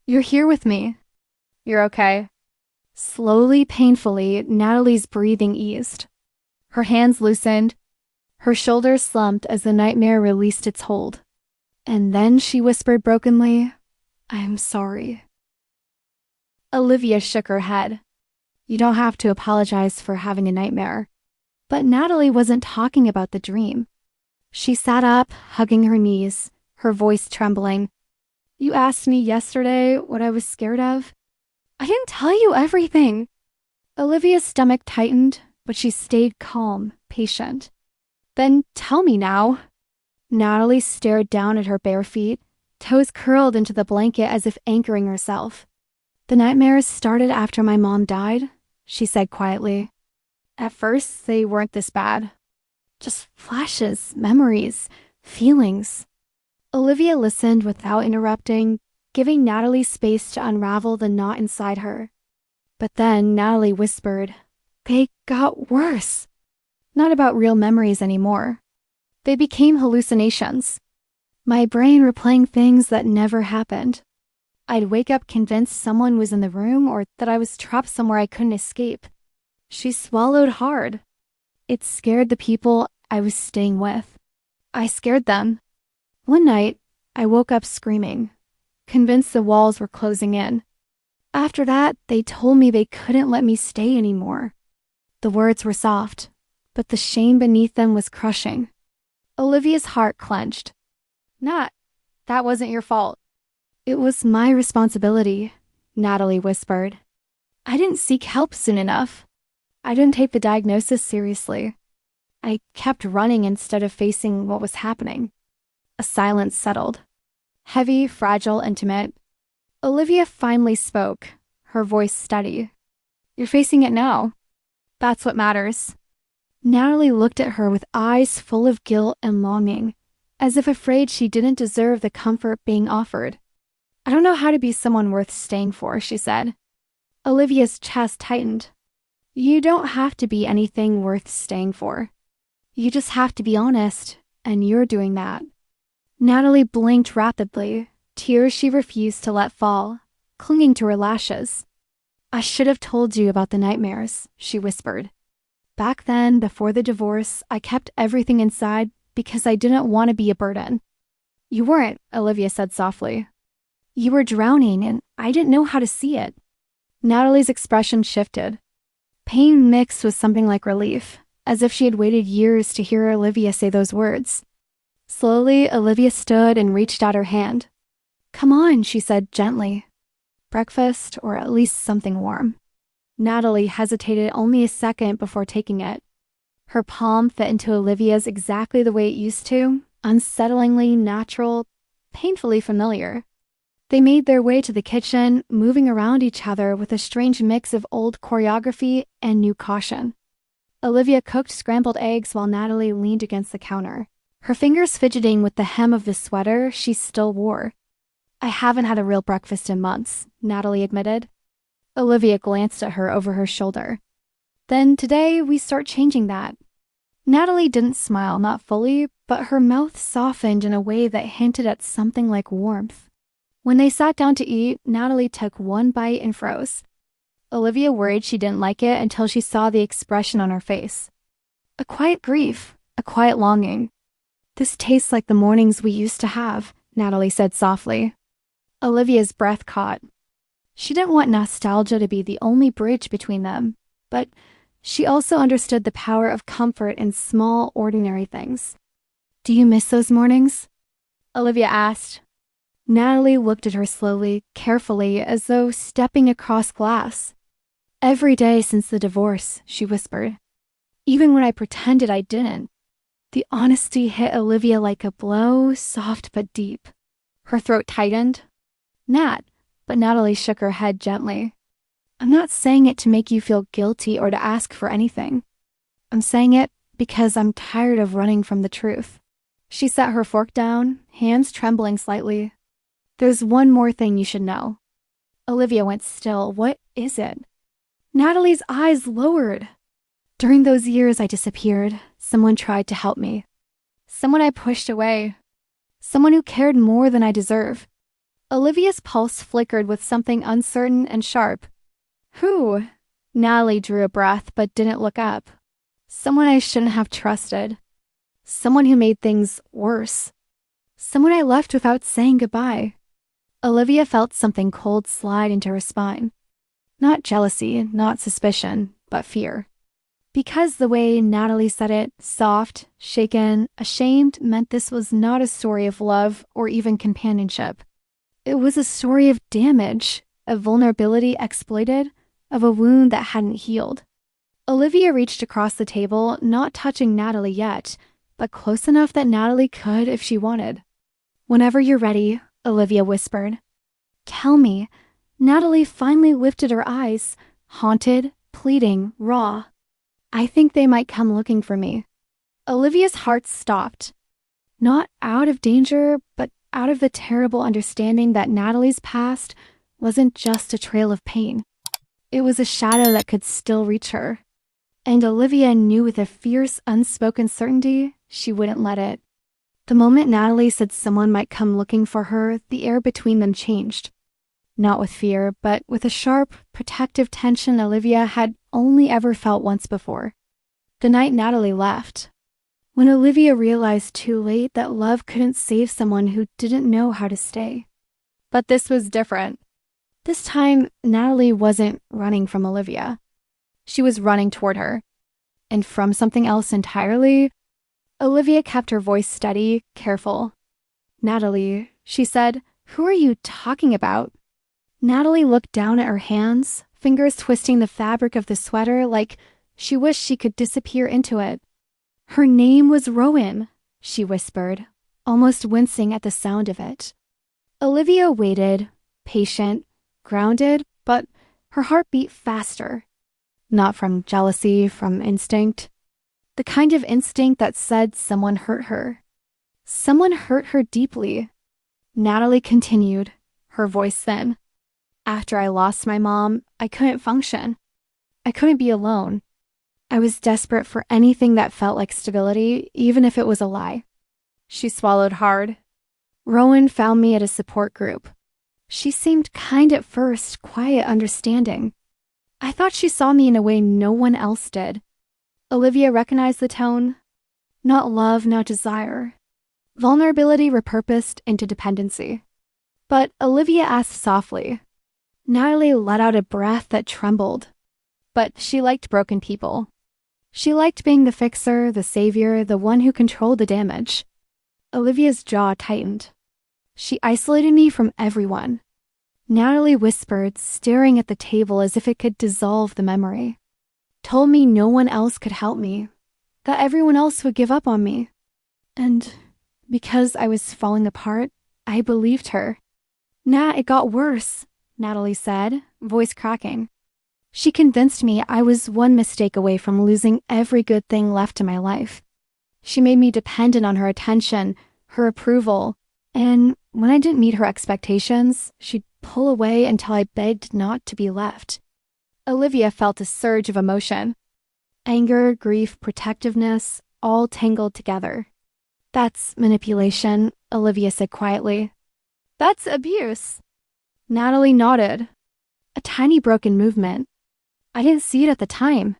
You're here with me. You're okay. Slowly, painfully, Natalie's breathing eased. Her hands loosened, her shoulders slumped as the nightmare released its hold. And then she whispered brokenly, I'm sorry. Olivia shook her head. You don't have to apologize for having a nightmare. But Natalie wasn't talking about the dream. She sat up, hugging her knees, her voice trembling. You asked me yesterday what I was scared of. I didn't tell you everything. Olivia's stomach tightened, but she stayed calm, patient. Then tell me now. Natalie stared down at her bare feet, toes curled into the blanket as if anchoring herself. The nightmares started after my mom died, she said quietly. At first, they weren't this bad. Just flashes, memories, feelings. Olivia listened without interrupting, giving Natalie space to unravel the knot inside her. But then Natalie whispered, They got worse. Not about real memories anymore. They became hallucinations. My brain replaying things that never happened. I'd wake up convinced someone was in the room or that I was trapped somewhere I couldn't escape. She swallowed hard. It scared the people I was staying with. I scared them. One night, I woke up screaming, convinced the walls were closing in. After that, they told me they couldn't let me stay anymore. The words were soft, but the shame beneath them was crushing. Olivia's heart clenched. Nat, that wasn't your fault. It was my responsibility, Natalie whispered. I didn't seek help soon enough. I didn't take the diagnosis seriously. I kept running instead of facing what was happening. A silence settled. Heavy, fragile, intimate. Olivia finally spoke, her voice steady. You're facing it now. That's what matters. Natalie looked at her with eyes full of guilt and longing, as if afraid she didn't deserve the comfort being offered. I don't know how to be someone worth staying for, she said. Olivia's chest tightened. You don't have to be anything worth staying for. You just have to be honest, and you're doing that. Natalie blinked rapidly, tears she refused to let fall, clinging to her lashes. I should have told you about the nightmares, she whispered. Back then, before the divorce, I kept everything inside because I didn't want to be a burden. You weren't, Olivia said softly. You were drowning, and I didn't know how to see it. Natalie's expression shifted. Pain mixed with something like relief, as if she had waited years to hear Olivia say those words. Slowly, Olivia stood and reached out her hand. Come on, she said gently. Breakfast, or at least something warm. Natalie hesitated only a second before taking it. Her palm fit into Olivia's exactly the way it used to, unsettlingly natural, painfully familiar. They made their way to the kitchen, moving around each other with a strange mix of old choreography and new caution. Olivia cooked scrambled eggs while Natalie leaned against the counter, her fingers fidgeting with the hem of the sweater she still wore. I haven't had a real breakfast in months, Natalie admitted. Olivia glanced at her over her shoulder. Then today we start changing that. Natalie didn't smile, not fully, but her mouth softened in a way that hinted at something like warmth. When they sat down to eat, Natalie took one bite and froze. Olivia worried she didn't like it until she saw the expression on her face. A quiet grief, a quiet longing. This tastes like the mornings we used to have, Natalie said softly. Olivia's breath caught. She didn't want nostalgia to be the only bridge between them, but she also understood the power of comfort in small, ordinary things. Do you miss those mornings? Olivia asked. Natalie looked at her slowly, carefully, as though stepping across glass. Every day since the divorce, she whispered. Even when I pretended I didn't. The honesty hit Olivia like a blow, soft but deep. Her throat tightened. Nat, but Natalie shook her head gently. I'm not saying it to make you feel guilty or to ask for anything. I'm saying it because I'm tired of running from the truth. She set her fork down, hands trembling slightly. There's one more thing you should know. Olivia went still. What is it? Natalie's eyes lowered. During those years I disappeared, someone tried to help me. Someone I pushed away. Someone who cared more than I deserve. Olivia's pulse flickered with something uncertain and sharp. Who? Natalie drew a breath but didn't look up. Someone I shouldn't have trusted. Someone who made things worse. Someone I left without saying goodbye. Olivia felt something cold slide into her spine. Not jealousy, not suspicion, but fear. Because the way Natalie said it, soft, shaken, ashamed, meant this was not a story of love or even companionship. It was a story of damage, of vulnerability exploited, of a wound that hadn't healed. Olivia reached across the table, not touching Natalie yet, but close enough that Natalie could if she wanted. Whenever you're ready, Olivia whispered. Tell me. Natalie finally lifted her eyes, haunted, pleading, raw. I think they might come looking for me. Olivia's heart stopped. Not out of danger, but out of the terrible understanding that Natalie's past wasn't just a trail of pain. It was a shadow that could still reach her. And Olivia knew with a fierce, unspoken certainty she wouldn't let it. The moment Natalie said someone might come looking for her, the air between them changed. Not with fear, but with a sharp, protective tension Olivia had only ever felt once before. The night Natalie left. When Olivia realized too late that love couldn't save someone who didn't know how to stay. But this was different. This time, Natalie wasn't running from Olivia. She was running toward her. And from something else entirely, Olivia kept her voice steady, careful. Natalie, she said, who are you talking about? Natalie looked down at her hands, fingers twisting the fabric of the sweater like she wished she could disappear into it. Her name was Rowan, she whispered, almost wincing at the sound of it. Olivia waited, patient, grounded, but her heart beat faster. Not from jealousy, from instinct. The kind of instinct that said someone hurt her. Someone hurt her deeply. Natalie continued, her voice thin. After I lost my mom, I couldn't function. I couldn't be alone. I was desperate for anything that felt like stability, even if it was a lie. She swallowed hard. Rowan found me at a support group. She seemed kind at first, quiet, understanding. I thought she saw me in a way no one else did. Olivia recognized the tone. Not love, not desire. Vulnerability repurposed into dependency. But Olivia asked softly. Natalie let out a breath that trembled. But she liked broken people. She liked being the fixer, the savior, the one who controlled the damage. Olivia's jaw tightened. She isolated me from everyone. Natalie whispered, staring at the table as if it could dissolve the memory. Told me no one else could help me, that everyone else would give up on me. And because I was falling apart, I believed her. Nah, it got worse, Natalie said, voice cracking. She convinced me I was one mistake away from losing every good thing left in my life. She made me dependent on her attention, her approval, and when I didn't meet her expectations, she'd pull away until I begged not to be left. Olivia felt a surge of emotion. Anger, grief, protectiveness, all tangled together. That's manipulation, Olivia said quietly. That's abuse. Natalie nodded. A tiny broken movement. I didn't see it at the time.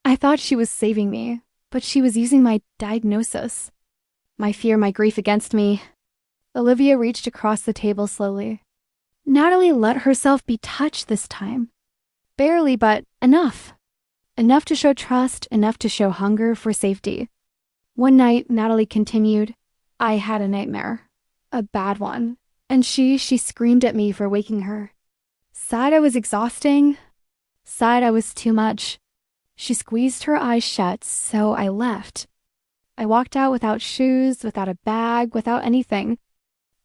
I thought she was saving me, but she was using my diagnosis. My fear, my grief against me. Olivia reached across the table slowly. Natalie let herself be touched this time. Barely, but enough. Enough to show trust, enough to show hunger for safety. One night, Natalie continued, I had a nightmare. A bad one. And she screamed at me for waking her. Said I was exhausting. Said I was too much. She squeezed her eyes shut, so I left. I walked out without shoes, without a bag, without anything.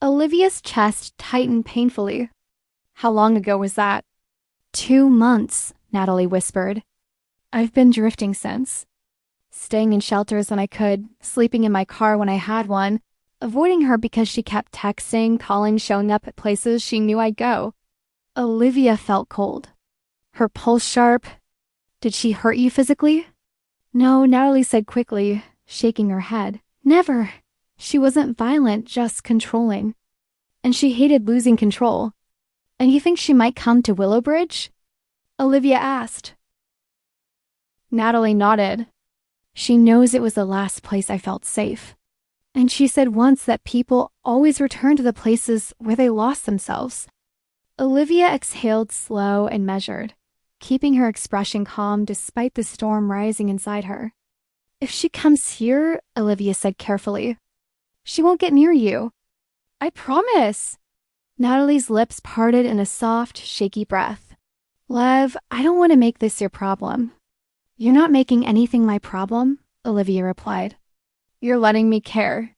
Olivia's chest tightened painfully. How long ago was that? 2 months, Natalie whispered. I've been drifting since. Staying in shelters when I could, sleeping in my car when I had one, avoiding her because she kept texting, calling, showing up at places she knew I'd go. Olivia felt cold. Her pulse sharp. Did she hurt you physically? No, Natalie said quickly, shaking her head. Never. She wasn't violent, just controlling. And she hated losing control. And you think she might come to Willowbridge? Olivia asked. Natalie nodded. She knows it was the last place I felt safe. And she said once that people always return to the places where they lost themselves. Olivia exhaled slow and measured, keeping her expression calm despite the storm rising inside her. If she comes here, Olivia said carefully, she won't get near you. I promise. Natalie's lips parted in a soft, shaky breath. Lev, I don't want to make this your problem. You're not making anything my problem, Olivia replied. You're letting me care.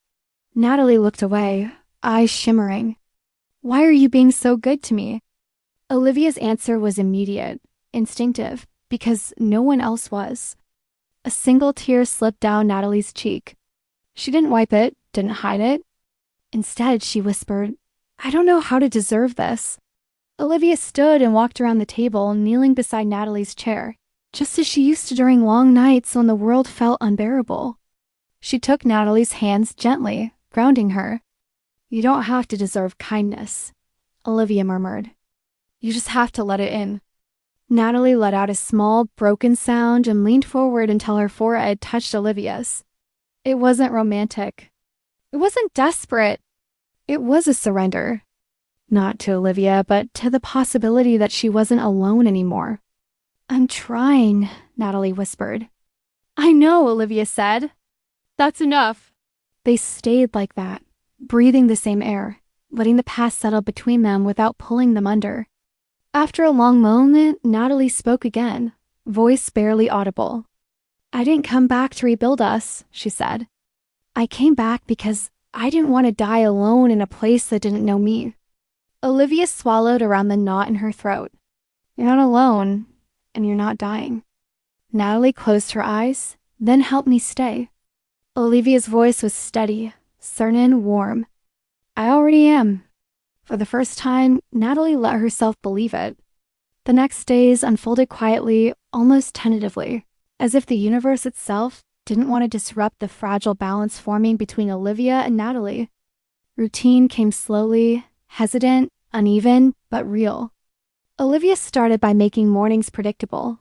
Natalie looked away, eyes shimmering. Why are you being so good to me? Olivia's answer was immediate, instinctive, because no one else was. A single tear slipped down Natalie's cheek. She didn't wipe it, didn't hide it. Instead, she whispered, I don't know how to deserve this. Olivia stood and walked around the table, kneeling beside Natalie's chair, just as she used to during long nights when the world felt unbearable. She took Natalie's hands gently, grounding her. You don't have to deserve kindness, Olivia murmured. You just have to let it in. Natalie let out a small, broken sound and leaned forward until her forehead touched Olivia's. It wasn't romantic. It wasn't desperate. It was a surrender. Not to Olivia, but to the possibility that she wasn't alone anymore. I'm trying, Natalie whispered. I know, Olivia said. That's enough. They stayed like that, breathing the same air, letting the past settle between them without pulling them under. After a long moment, Natalie spoke again, voice barely audible. I didn't come back to rebuild us, she said. I came back because I didn't want to die alone in a place that didn't know me. Olivia swallowed around the knot in her throat. You're not alone, and you're not dying. Natalie closed her eyes, then helped me stay. Olivia's voice was steady, certain, warm. I already am. For the first time, Natalie let herself believe it. The next days unfolded quietly, almost tentatively, as if the universe itself didn't want to disrupt the fragile balance forming between Olivia and Natalie. Routine came slowly, hesitant, uneven, but real. Olivia started by making mornings predictable.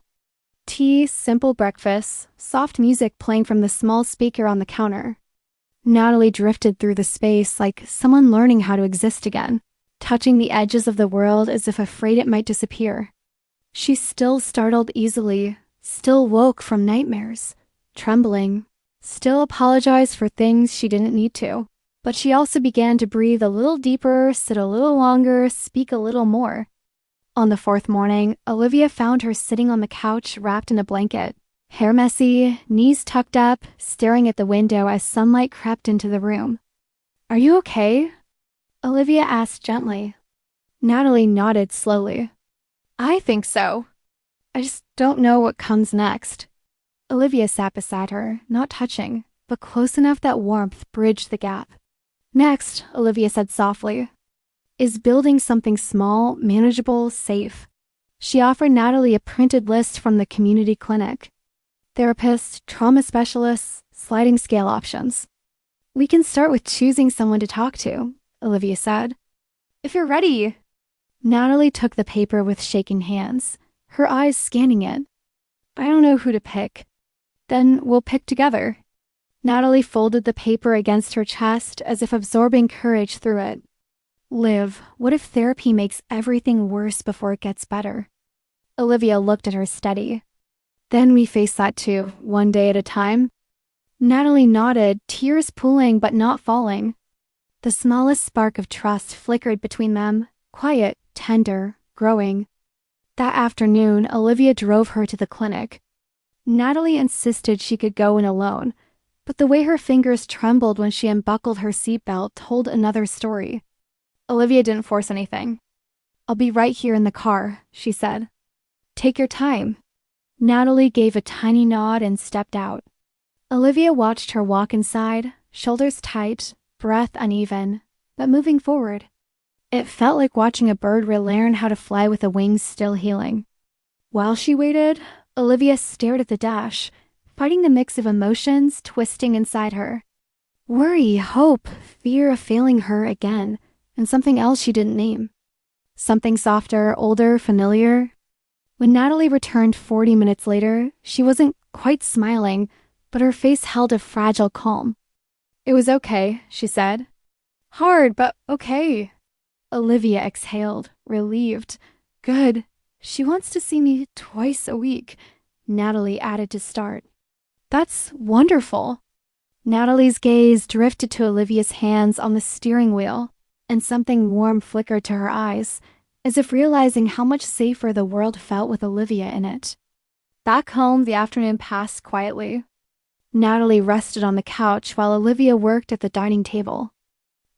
Tea, simple breakfast, soft music playing from the small speaker on the counter. Natalie drifted through the space like someone learning how to exist again, touching the edges of the world as if afraid it might disappear. She still startled easily, still woke from nightmares, trembling, still apologized for things she didn't need to. But she also began to breathe a little deeper, sit a little longer, speak a little more. On the fourth morning, Olivia found her sitting on the couch wrapped in a blanket, hair messy, knees tucked up, staring at the window as sunlight crept into the room. "Are you okay?" Olivia asked gently. Natalie nodded slowly. "I think so. I just don't know what comes next." Olivia sat beside her, not touching, but close enough that warmth bridged the gap. "Next," Olivia said softly, "is building something small, manageable, safe." She offered Natalie a printed list from the community clinic. Therapists, trauma specialists, sliding scale options. "We can start with choosing someone to talk to," Olivia said. "If you're ready." Natalie took the paper with shaking hands, her eyes scanning it. "I don't know who to pick." "Then we'll pick together." Natalie folded the paper against her chest as if absorbing courage through it. "Liv, what if therapy makes everything worse before it gets better?" Olivia looked at her steady. "Then we face that too, one day at a time." Natalie nodded, tears pooling but not falling. The smallest spark of trust flickered between them, quiet, tender, growing. That afternoon, Olivia drove her to the clinic. Natalie insisted she could go in alone, but the way her fingers trembled when she unbuckled her seatbelt told another story. Olivia didn't force anything. "I'll be right here in the car," she said. "Take your time." Natalie gave a tiny nod and stepped out. Olivia watched her walk inside, shoulders tight, breath uneven, but moving forward. It felt like watching a bird relearn how to fly with the wings still healing. While she waited, Olivia stared at the dash, fighting the mix of emotions twisting inside her. Worry, hope, fear of failing her again, and something else she didn't name. Something softer, older, familiar. When Natalie returned 40 minutes later, she wasn't quite smiling, but her face held a fragile calm. "It was okay," she said. "Hard, but okay." Olivia exhaled, relieved. "Good. She wants to see me twice a week," Natalie added to start. "That's wonderful." Natalie's gaze drifted to Olivia's hands on the steering wheel, and something warm flickered to her eyes, as if realizing how much safer the world felt with Olivia in it. Back home, the afternoon passed quietly. Natalie rested on the couch while Olivia worked at the dining table.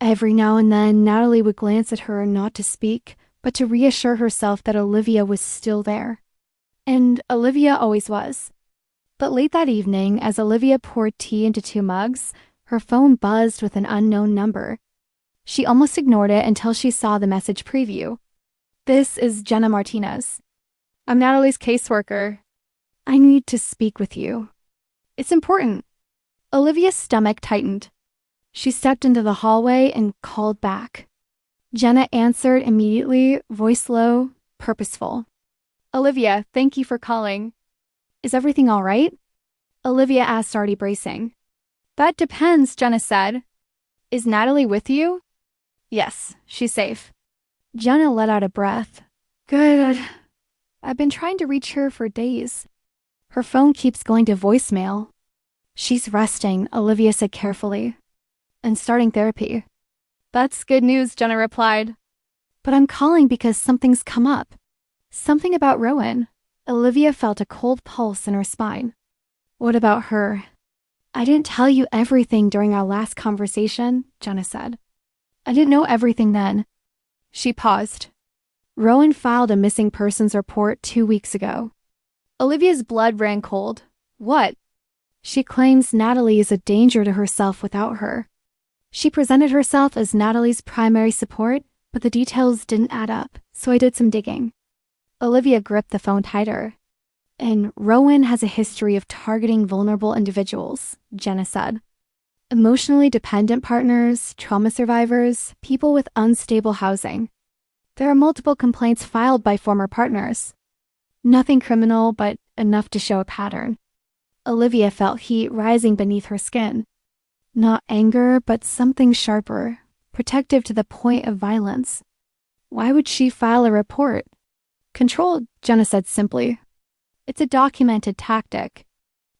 Every now and then, Natalie would glance at her not to speak, but to reassure herself that Olivia was still there. And Olivia always was. But late that evening, as Olivia poured tea into 2 mugs, her phone buzzed with an unknown number. She almost ignored it until she saw the message preview. "This is Jenna Martinez. I'm Natalie's caseworker. I need to speak with you. It's important." Olivia's stomach tightened. She stepped into the hallway and called back. Jenna answered immediately, voice low, purposeful. "Olivia, thank you for calling. Is everything all right?" Olivia asked, already bracing. "That depends," Jenna said. "Is Natalie with you?" "Yes, she's safe." Jenna let out a breath. "Good. I've been trying to reach her for days. Her phone keeps going to voicemail." "She's resting," Olivia said carefully. "And starting therapy." "That's good news," Jenna replied. "But I'm calling because something's come up. Something about Rowan." Olivia felt a cold pulse in her spine. "What about her?" "I didn't tell you everything during our last conversation," Jenna said. "I didn't know everything then." She paused. "Rowan filed a missing persons report 2 weeks ago." Olivia's blood ran cold. "What?" "She claims Natalie is a danger to herself without her. She presented herself as Natalie's primary support, but the details didn't add up, so I did some digging. Olivia gripped the phone tighter. And Rowan has a history of targeting vulnerable individuals, Jenna said. Emotionally dependent partners, trauma survivors, people with unstable housing. There are multiple complaints filed by former partners. Nothing criminal, but enough to show a pattern. Olivia felt heat rising beneath her skin. Not anger, but something sharper, protective to the point of violence. Why would she file a report? Control, Jenna said simply. It's a documented tactic.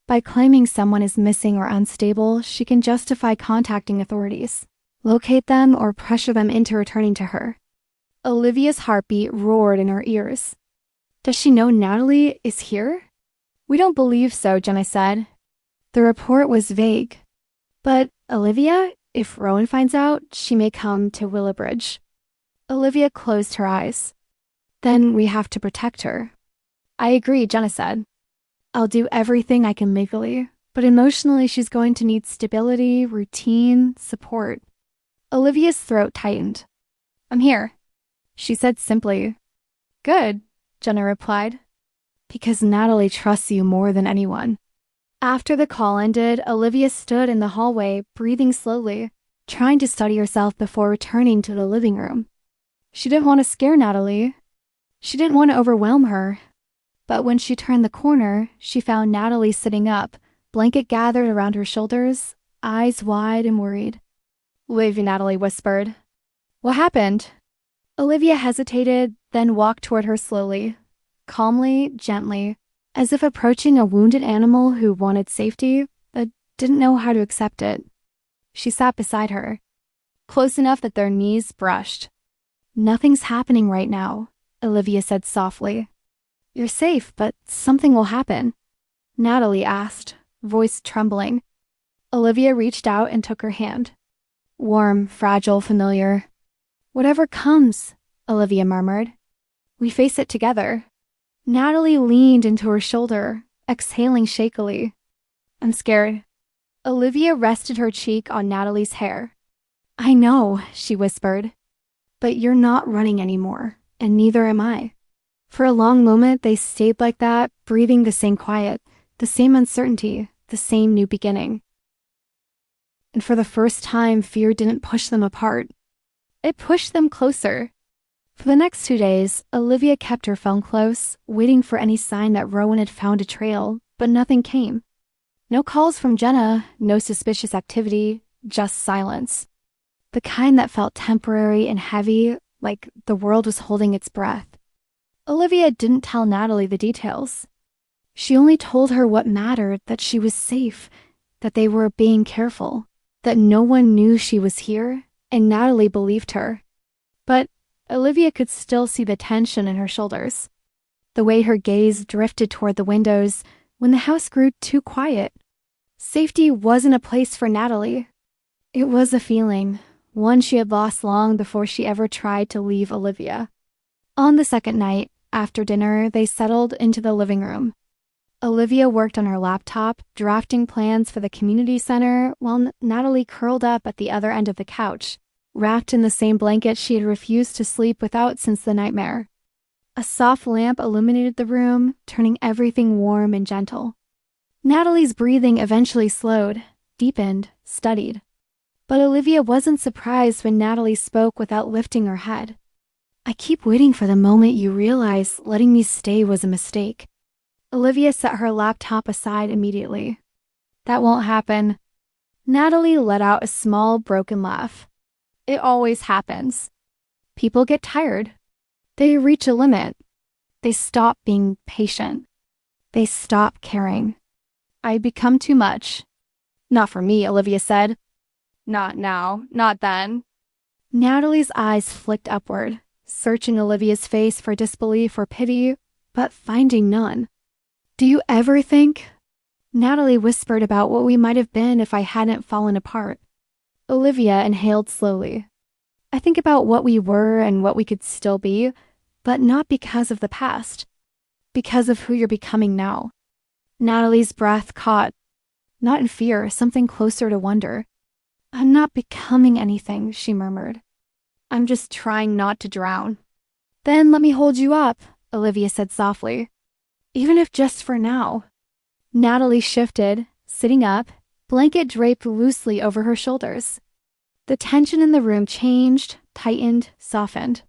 By claiming someone is missing or unstable, she can justify contacting authorities, locate them, or pressure them into returning to her. Olivia's heartbeat roared in her ears. Does she know Natalie is here? We don't believe so, Jenna said. The report was vague. But Olivia, if Rowan finds out, she may come to Willowbridge. Olivia closed her eyes. Then we have to protect her. I agree, Jenna said. I'll do everything I can legally, but emotionally she's going to need stability, routine, support. Olivia's throat tightened. I'm here, she said simply. Good, Jenna replied. Because Natalie trusts you more than anyone. After the call ended, Olivia stood in the hallway, breathing slowly, trying to steady herself before returning to the living room. She didn't want to scare Natalie. She didn't want to overwhelm her. But when she turned the corner, she found Natalie sitting up, blanket gathered around her shoulders, eyes wide and worried. Liv, Natalie whispered. What happened? Olivia hesitated, then walked toward her slowly, calmly, gently, as if approaching a wounded animal who wanted safety, but didn't know how to accept it. She sat beside her, close enough that their knees brushed. Nothing's happening right now, Olivia said softly. You're safe, but something will happen, Natalie asked, voice trembling. Olivia reached out and took her hand. Warm, fragile, familiar. Whatever comes, Olivia murmured. We face it together. Natalie leaned into her shoulder, exhaling shakily. I'm scared. Olivia rested her cheek on Natalie's hair. I know, she whispered. But you're not running anymore, and neither am I. For a long moment, they stayed like that, breathing the same quiet, the same uncertainty, the same new beginning. And for the first time, fear didn't push them apart. It pushed them closer. For the next 2 days, Olivia kept her phone close, waiting for any sign that Rowan had found a trail, but nothing came. No calls from Jenna, no suspicious activity, just silence. The kind that felt temporary and heavy, like the world was holding its breath. Olivia didn't tell Natalie the details. She only told her what mattered, that she was safe, that they were being careful, that no one knew she was here, and Natalie believed her. But Olivia could still see the tension in her shoulders, the way her gaze drifted toward the windows when the house grew too quiet. Safety wasn't a place for Natalie. It was a feeling, one she had lost long before she ever tried to leave Olivia. On the second night, after dinner, they settled into the living room. Olivia worked on her laptop, drafting plans for the community center, while Natalie curled up at the other end of the couch, wrapped in the same blanket she had refused to sleep without since the nightmare. A soft lamp illuminated the room, turning everything warm and gentle. Natalie's breathing eventually slowed, deepened, studied. But Olivia wasn't surprised when Natalie spoke without lifting her head. I keep waiting for the moment you realize letting me stay was a mistake. Olivia set her laptop aside immediately. That won't happen. Natalie let out a small, broken laugh. It always happens. People get tired. They reach a limit. They stop being patient. They stop caring. I become too much. Not for me, Olivia said. Not now, not then. Natalie's eyes flicked upward, searching Olivia's face for disbelief or pity, but finding none. Do you ever think? Natalie whispered about what we might have been if I hadn't fallen apart. Olivia inhaled slowly. I think about what we were and what we could still be, but not because of the past. Because of who you're becoming now. Natalie's breath caught. Not in fear, something closer to wonder. I'm not becoming anything, she murmured. I'm just trying not to drown. Then let me hold you up, Olivia said softly. Even if just for now. Natalie shifted, sitting up, blanket draped loosely over her shoulders. The tension in the room changed, tightened, softened.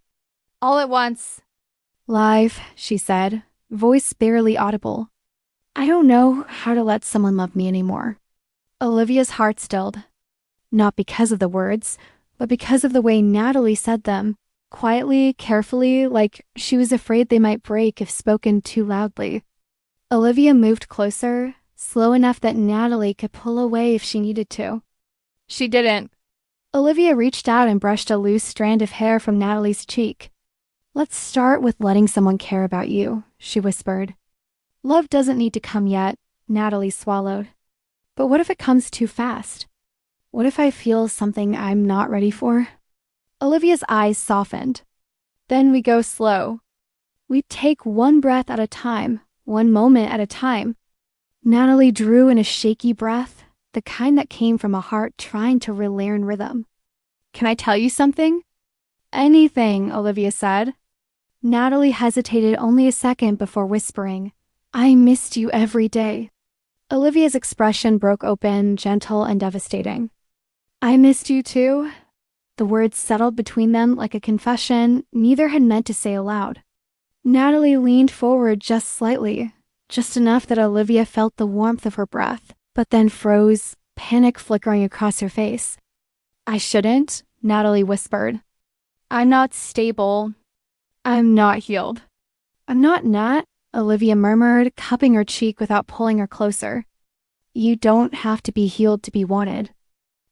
All at once. Live, she said, voice barely audible. I don't know how to let someone love me anymore. Olivia's heart stilled. Not because of the words, but because of the way Natalie said them, quietly, carefully, like she was afraid they might break if spoken too loudly. Olivia moved closer, slow enough that Natalie could pull away if she needed to. She didn't. Olivia reached out and brushed a loose strand of hair from Natalie's cheek. Let's start with letting someone care about you, she whispered. Love doesn't need to come yet, Natalie swallowed. But what if it comes too fast? What if I feel something I'm not ready for? Olivia's eyes softened. Then we go slow. We take one breath at a time, one moment at a time. Natalie drew in a shaky breath, the kind that came from a heart trying to relearn rhythm. Can I tell you something? Anything, Olivia said. Natalie hesitated only a second before whispering, I missed you every day. Olivia's expression broke open, gentle and devastating. I missed you too. The words settled between them like a confession neither had meant to say aloud. Natalie leaned forward just slightly, just enough that Olivia felt the warmth of her breath, but then froze, panic flickering across her face. I shouldn't, Natalie whispered. I'm not stable. I'm not healed. I'm not, Olivia murmured, cupping her cheek without pulling her closer. You don't have to be healed to be wanted.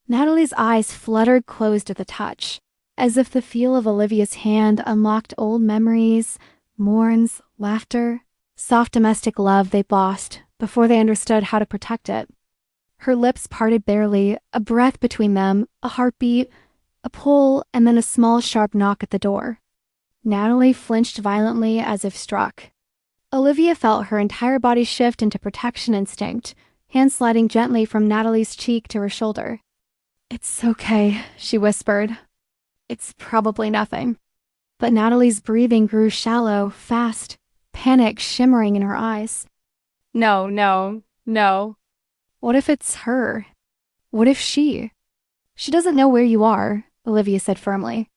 Natalie's eyes fluttered closed at the touch, as if the feel of Olivia's hand unlocked old memories, mourns, laughter, soft domestic love they'd lost before they understood how to protect it. Her lips parted barely, a breath between them, a heartbeat, a pull, and then a small sharp knock at the door. Natalie flinched violently as if struck. Olivia felt her entire body shift into protection instinct, hand sliding gently from Natalie's cheek to her shoulder. It's okay, she whispered. It's probably nothing. But Natalie's breathing grew shallow, fast, panic shimmering in her eyes. No. What if it's her? What if she? She doesn't know where you are, Olivia said firmly.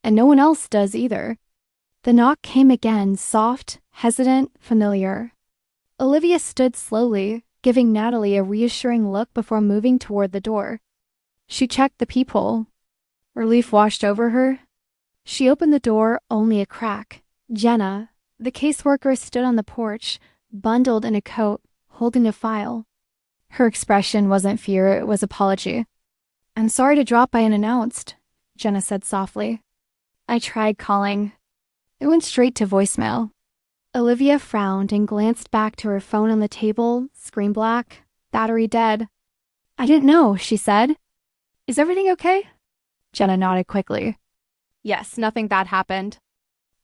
And no one else does either. The knock came again, soft, hesitant, familiar. Olivia stood slowly, giving Natalie a reassuring look before moving toward the door. She checked the peephole. Relief washed over her. She opened the door only a crack. Jenna, the caseworker, stood on the porch, bundled in a coat, holding a file. Her expression wasn't fear, it was apology. I'm sorry to drop by unannounced, Jenna said softly. I tried calling. It went straight to voicemail. Olivia frowned and glanced back to her phone on the table, screen black, battery dead. I didn't know, she said. Is everything okay? Jenna nodded quickly. Yes, nothing bad happened.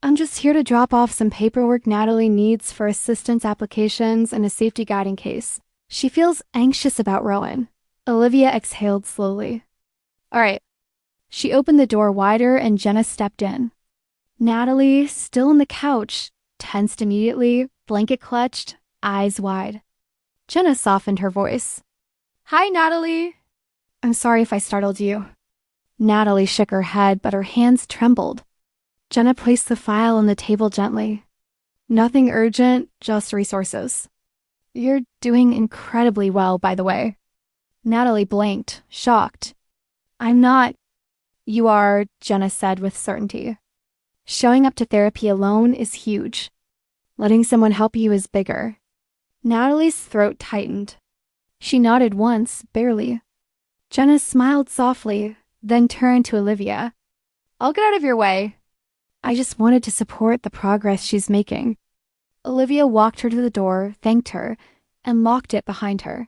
I'm just here to drop off some paperwork Natalie needs for assistance applications and a safety guiding case. She feels anxious about Rowan. Olivia exhaled slowly. All right. She opened the door wider and Jenna stepped in. Natalie, still on the couch, tensed immediately, blanket clutched, eyes wide. Jenna softened her voice. Hi, Natalie. I'm sorry if I startled you. Natalie shook her head, but her hands trembled. Jenna placed the file on the table gently. Nothing urgent, just resources. You're doing incredibly well, by the way. Natalie blinked, shocked. I'm not. You are, Jenna said with certainty. Showing up to therapy alone is huge. Letting someone help you is bigger. Natalie's throat tightened. She nodded once, barely. Jenna smiled softly, then turned to Olivia. I'll get out of your way. I just wanted to support the progress she's making. Olivia walked her to the door, thanked her, and locked it behind her.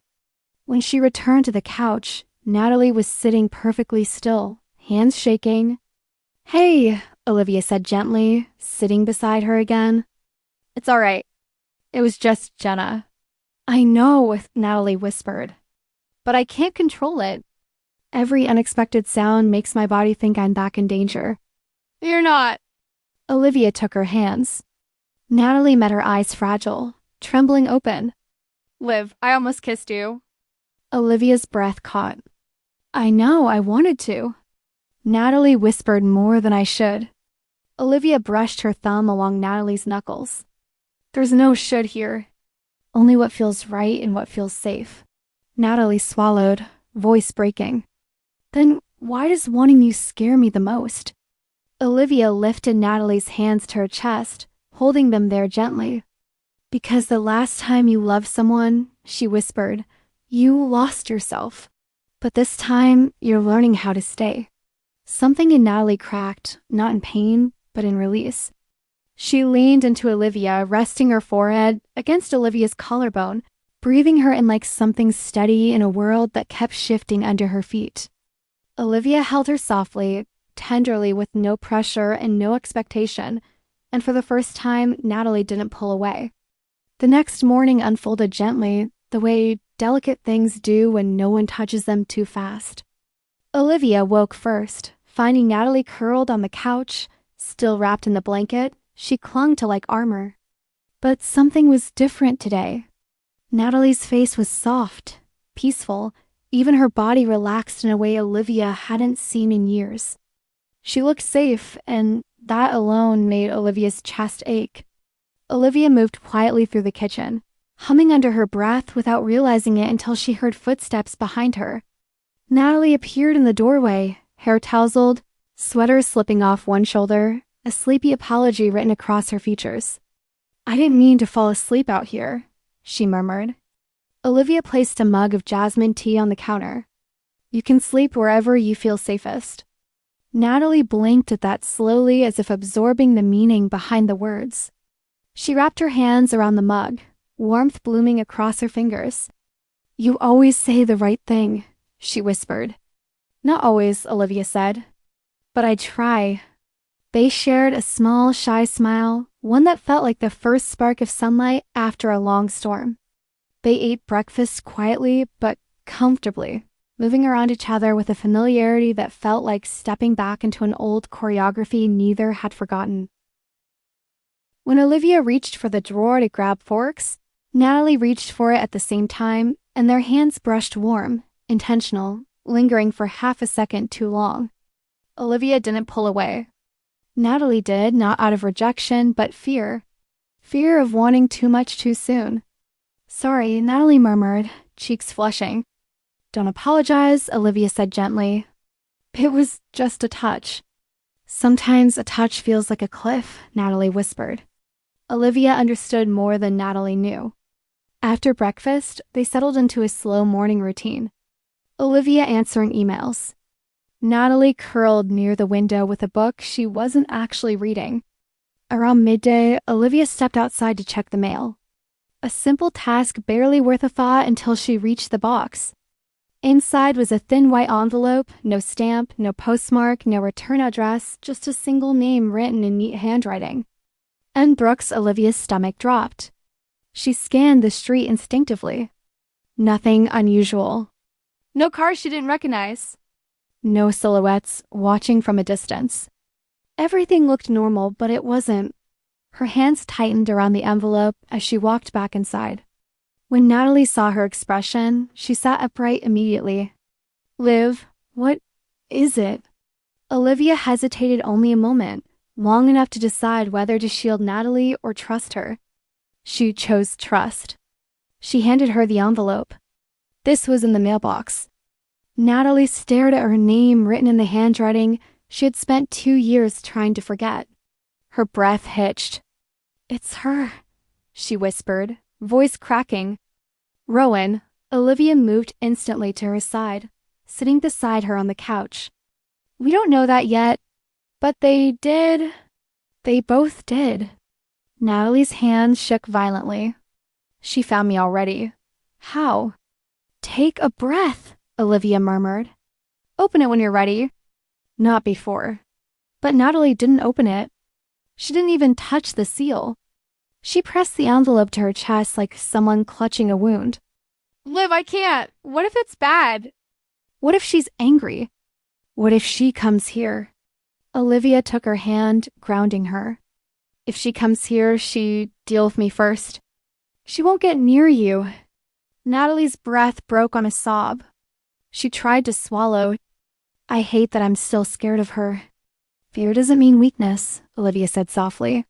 When she returned to the couch, Natalie was sitting perfectly still, hands shaking. Hey, Olivia said gently, sitting beside her again. It's all right. It was just Jenna. I know, Natalie whispered. But I can't control it. Every unexpected sound makes my body think I'm back in danger. You're not. Olivia took her hands. Natalie met her eyes fragile, trembling open. Liv, I almost kissed you. Olivia's breath caught. I know, I wanted to. Natalie whispered more than I should. Olivia brushed her thumb along Natalie's knuckles. There's no should here. Only what feels right and what feels safe. Natalie swallowed, voice breaking. Then why does wanting you scare me the most? Olivia lifted Natalie's hands to her chest, holding them there gently. Because the last time you loved someone, she whispered, you lost yourself. But this time, you're learning how to stay. Something in Natalie cracked, not in pain, but in release. She leaned into Olivia, resting her forehead against Olivia's collarbone, breathing her in like something steady in a world that kept shifting under her feet. Olivia held her softly, tenderly, with no pressure and no expectation, and for the first time, Natalie didn't pull away. The next morning unfolded gently, the way delicate things do when no one touches them too fast. Olivia woke first, finding Natalie curled on the couch, still wrapped in the blanket. She clung to like armor. But something was different today. Natalie's face was soft, peaceful, even her body relaxed in a way Olivia hadn't seen in years. She looked safe, and that alone made Olivia's chest ache. Olivia moved quietly through the kitchen, humming under her breath without realizing it until she heard footsteps behind her. Natalie appeared in the doorway, hair tousled, sweater slipping off one shoulder, a sleepy apology written across her features. I didn't mean to fall asleep out here, she murmured. Olivia placed a mug of jasmine tea on the counter. You can sleep wherever you feel safest. Natalie blinked at that slowly as if absorbing the meaning behind the words. She wrapped her hands around the mug, warmth blooming across her fingers. You always say the right thing, she whispered. Not always, Olivia said. But I try. They shared a small, shy smile, one that felt like the first spark of sunlight after a long storm. They ate breakfast quietly but comfortably, moving around each other with a familiarity that felt like stepping back into an old choreography neither had forgotten. When Olivia reached for the drawer to grab forks, Natalie reached for it at the same time, and their hands brushed warm, intentional, lingering for half a second too long. Olivia didn't pull away. Natalie did, not out of rejection, but fear. Fear of wanting too much too soon. Sorry, Natalie murmured, cheeks flushing. Don't apologize, Olivia said gently. It was just a touch. Sometimes a touch feels like a cliff, Natalie whispered. Olivia understood more than Natalie knew. After breakfast, they settled into a slow morning routine. Olivia answering emails. Natalie curled near the window with a book she wasn't actually reading. Around midday, Olivia stepped outside to check the mail. A simple task barely worth a thought until she reached the box. Inside was a thin white envelope, no stamp, no postmark, no return address, just a single name written in neat handwriting. And Brooks, Olivia's stomach dropped. She scanned the street instinctively. Nothing unusual. No cars she didn't recognize. No silhouettes watching from a distance. Everything looked normal, but it wasn't. Her hands tightened around the envelope as she walked back inside. When Natalie saw her expression, she sat upright immediately. Liv, what is it? Olivia hesitated only a moment, long enough to decide whether to shield Natalie or trust her. She chose trust. She handed her the envelope. This was in the mailbox. Natalie stared at her name written in the handwriting she had spent 2 years trying to forget. Her breath hitched. It's her, she whispered, voice cracking. Rowan. Olivia moved instantly to her side, sitting beside her on the couch. We don't know that yet, but they did. They both did. Natalie's hands shook violently. She found me already. How? Take a breath, Olivia murmured. Open it when you're ready. Not before. But Natalie didn't open it. She didn't even touch the seal. She pressed the envelope to her chest like someone clutching a wound. Liv, I can't. What if it's bad? What if she's angry? What if she comes here? Olivia took her hand, grounding her. If she comes here, she deal with me first. She won't get near you. Natalie's breath broke on a sob. She tried to swallow. I hate that I'm still scared of her. Fear doesn't mean weakness, Olivia said softly.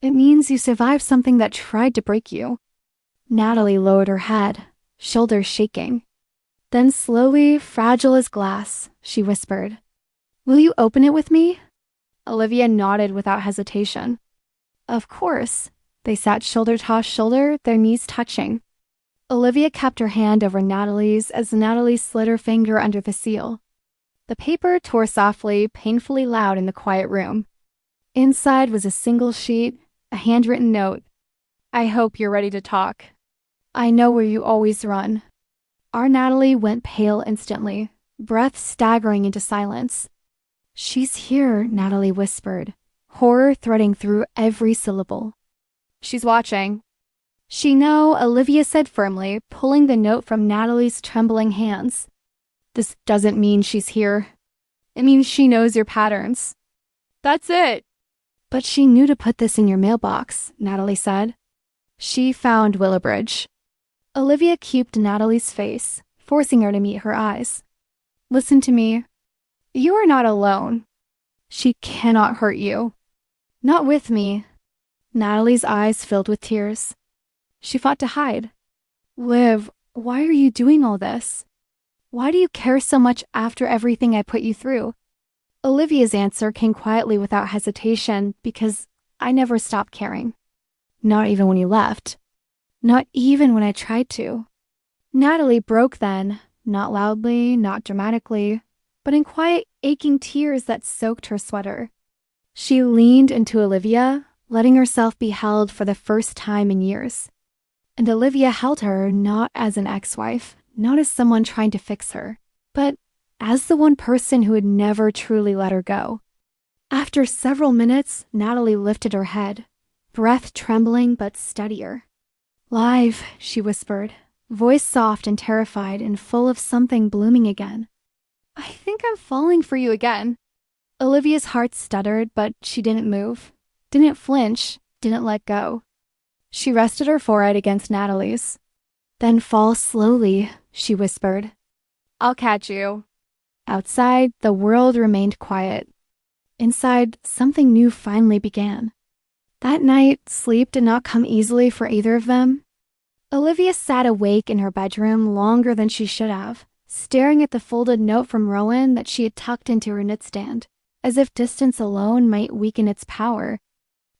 It means you survived something that tried to break you. Natalie lowered her head, shoulders shaking. Then slowly, fragile as glass, she whispered, "Will you open it with me?" Olivia nodded without hesitation. Of course. They sat shoulder to shoulder, their knees touching. Olivia kept her hand over Natalie's as Natalie slid her finger under the seal. The paper tore softly, painfully loud in the quiet room. Inside was a single sheet, a handwritten note. I hope you're ready to talk. I know where you always run. Our Natalie went pale instantly, breath staggering into silence. She's here, Natalie whispered, horror threading through every syllable. She's watching. She know, Olivia said firmly, pulling the note from Natalie's trembling hands. This doesn't mean she's here. It means she knows your patterns. That's it. But she knew to put this in your mailbox, Natalie said. She found Willowbridge. Olivia cubed Natalie's face, forcing her to meet her eyes. Listen to me. You are not alone. She cannot hurt you. Not with me. Natalie's eyes filled with tears. She fought to hide. Liv, why are you doing all this? Why do you care so much after everything I put you through? Olivia's answer came quietly without hesitation because I never stopped caring. Not even when you left. Not even when I tried to. Natalie broke then, not loudly, not dramatically, but in quiet, aching tears that soaked her sweater. She leaned into Olivia, letting herself be held for the first time in years. And Olivia held her not as an ex-wife, not as someone trying to fix her, but as the one person who had never truly let her go. After several minutes, Natalie lifted her head, breath trembling but steadier. Live, she whispered, voice soft and terrified and full of something blooming again. I think I'm falling for you again. Olivia's heart stuttered, but she didn't move, didn't flinch, didn't let go. She rested her forehead against Natalie's. Then fall slowly, she whispered. I'll catch you. Outside, the world remained quiet. Inside, something new finally began. That night, sleep did not come easily for either of them. Olivia sat awake in her bedroom longer than she should have, staring at the folded note from Rowan that she had tucked into her nightstand, as if distance alone might weaken its power.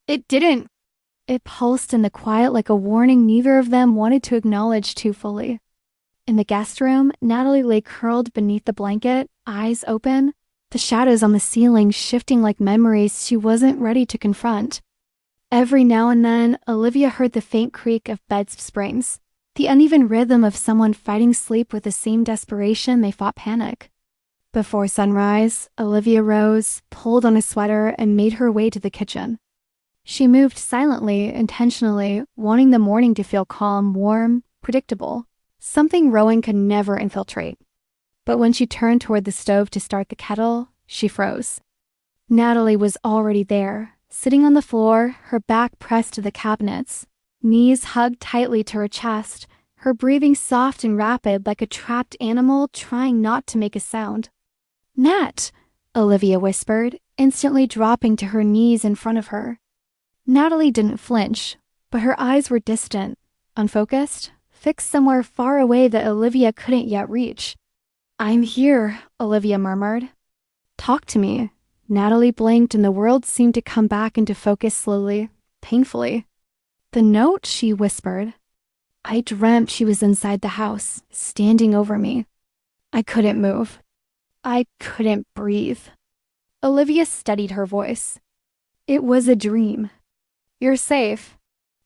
It didn't. It pulsed in the quiet like a warning neither of them wanted to acknowledge too fully. In the guest room, Natalie lay curled beneath the blanket, eyes open, the shadows on the ceiling shifting like memories she wasn't ready to confront. Every now and then, Olivia heard the faint creak of bed springs, the uneven rhythm of someone fighting sleep with the same desperation they fought panic. Before sunrise, Olivia rose, pulled on a sweater, and made her way to the kitchen. She moved silently, intentionally, wanting the morning to feel calm, warm, predictable, something Rowan could never infiltrate. But when she turned toward the stove to start the kettle, she froze. Natalie was already there, sitting on the floor, her back pressed to the cabinets, knees hugged tightly to her chest, her breathing soft and rapid like a trapped animal trying not to make a sound. Nat, Olivia whispered, instantly dropping to her knees in front of her. Natalie didn't flinch, but her eyes were distant, unfocused, fixed somewhere far away that Olivia couldn't yet reach. I'm here, Olivia murmured. Talk to me. Natalie blinked and the world seemed to come back into focus slowly, painfully. The note, she whispered. I dreamt she was inside the house, standing over me. I couldn't move. I couldn't breathe. Olivia steadied her voice. It was a dream. You're safe.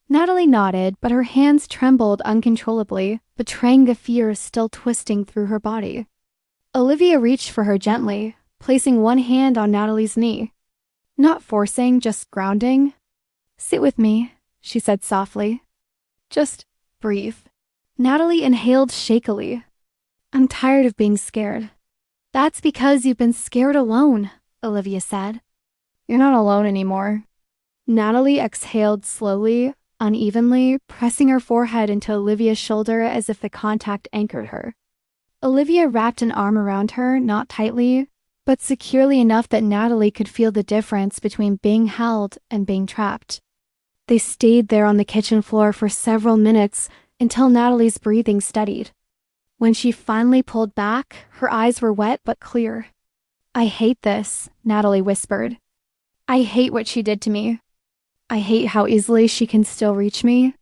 Natalie nodded, but her hands trembled uncontrollably, betraying the fear still twisting through her body. Olivia reached for her gently, placing one hand on Natalie's knee. Not forcing, just grounding. Sit with me, she said softly. Just breathe. Natalie inhaled shakily. I'm tired of being scared. That's because you've been scared alone, Olivia said, You're not alone anymore. Natalie exhaled slowly, unevenly, pressing her forehead into Olivia's shoulder as if the contact anchored her. Olivia wrapped an arm around her, not tightly, but securely enough that Natalie could feel the difference between being held and being trapped. They stayed there on the kitchen floor for several minutes until Natalie's breathing steadied. When she finally pulled back, her eyes were wet but clear. "I hate this," Natalie whispered. "I hate what she did to me. I hate how easily she can still reach me."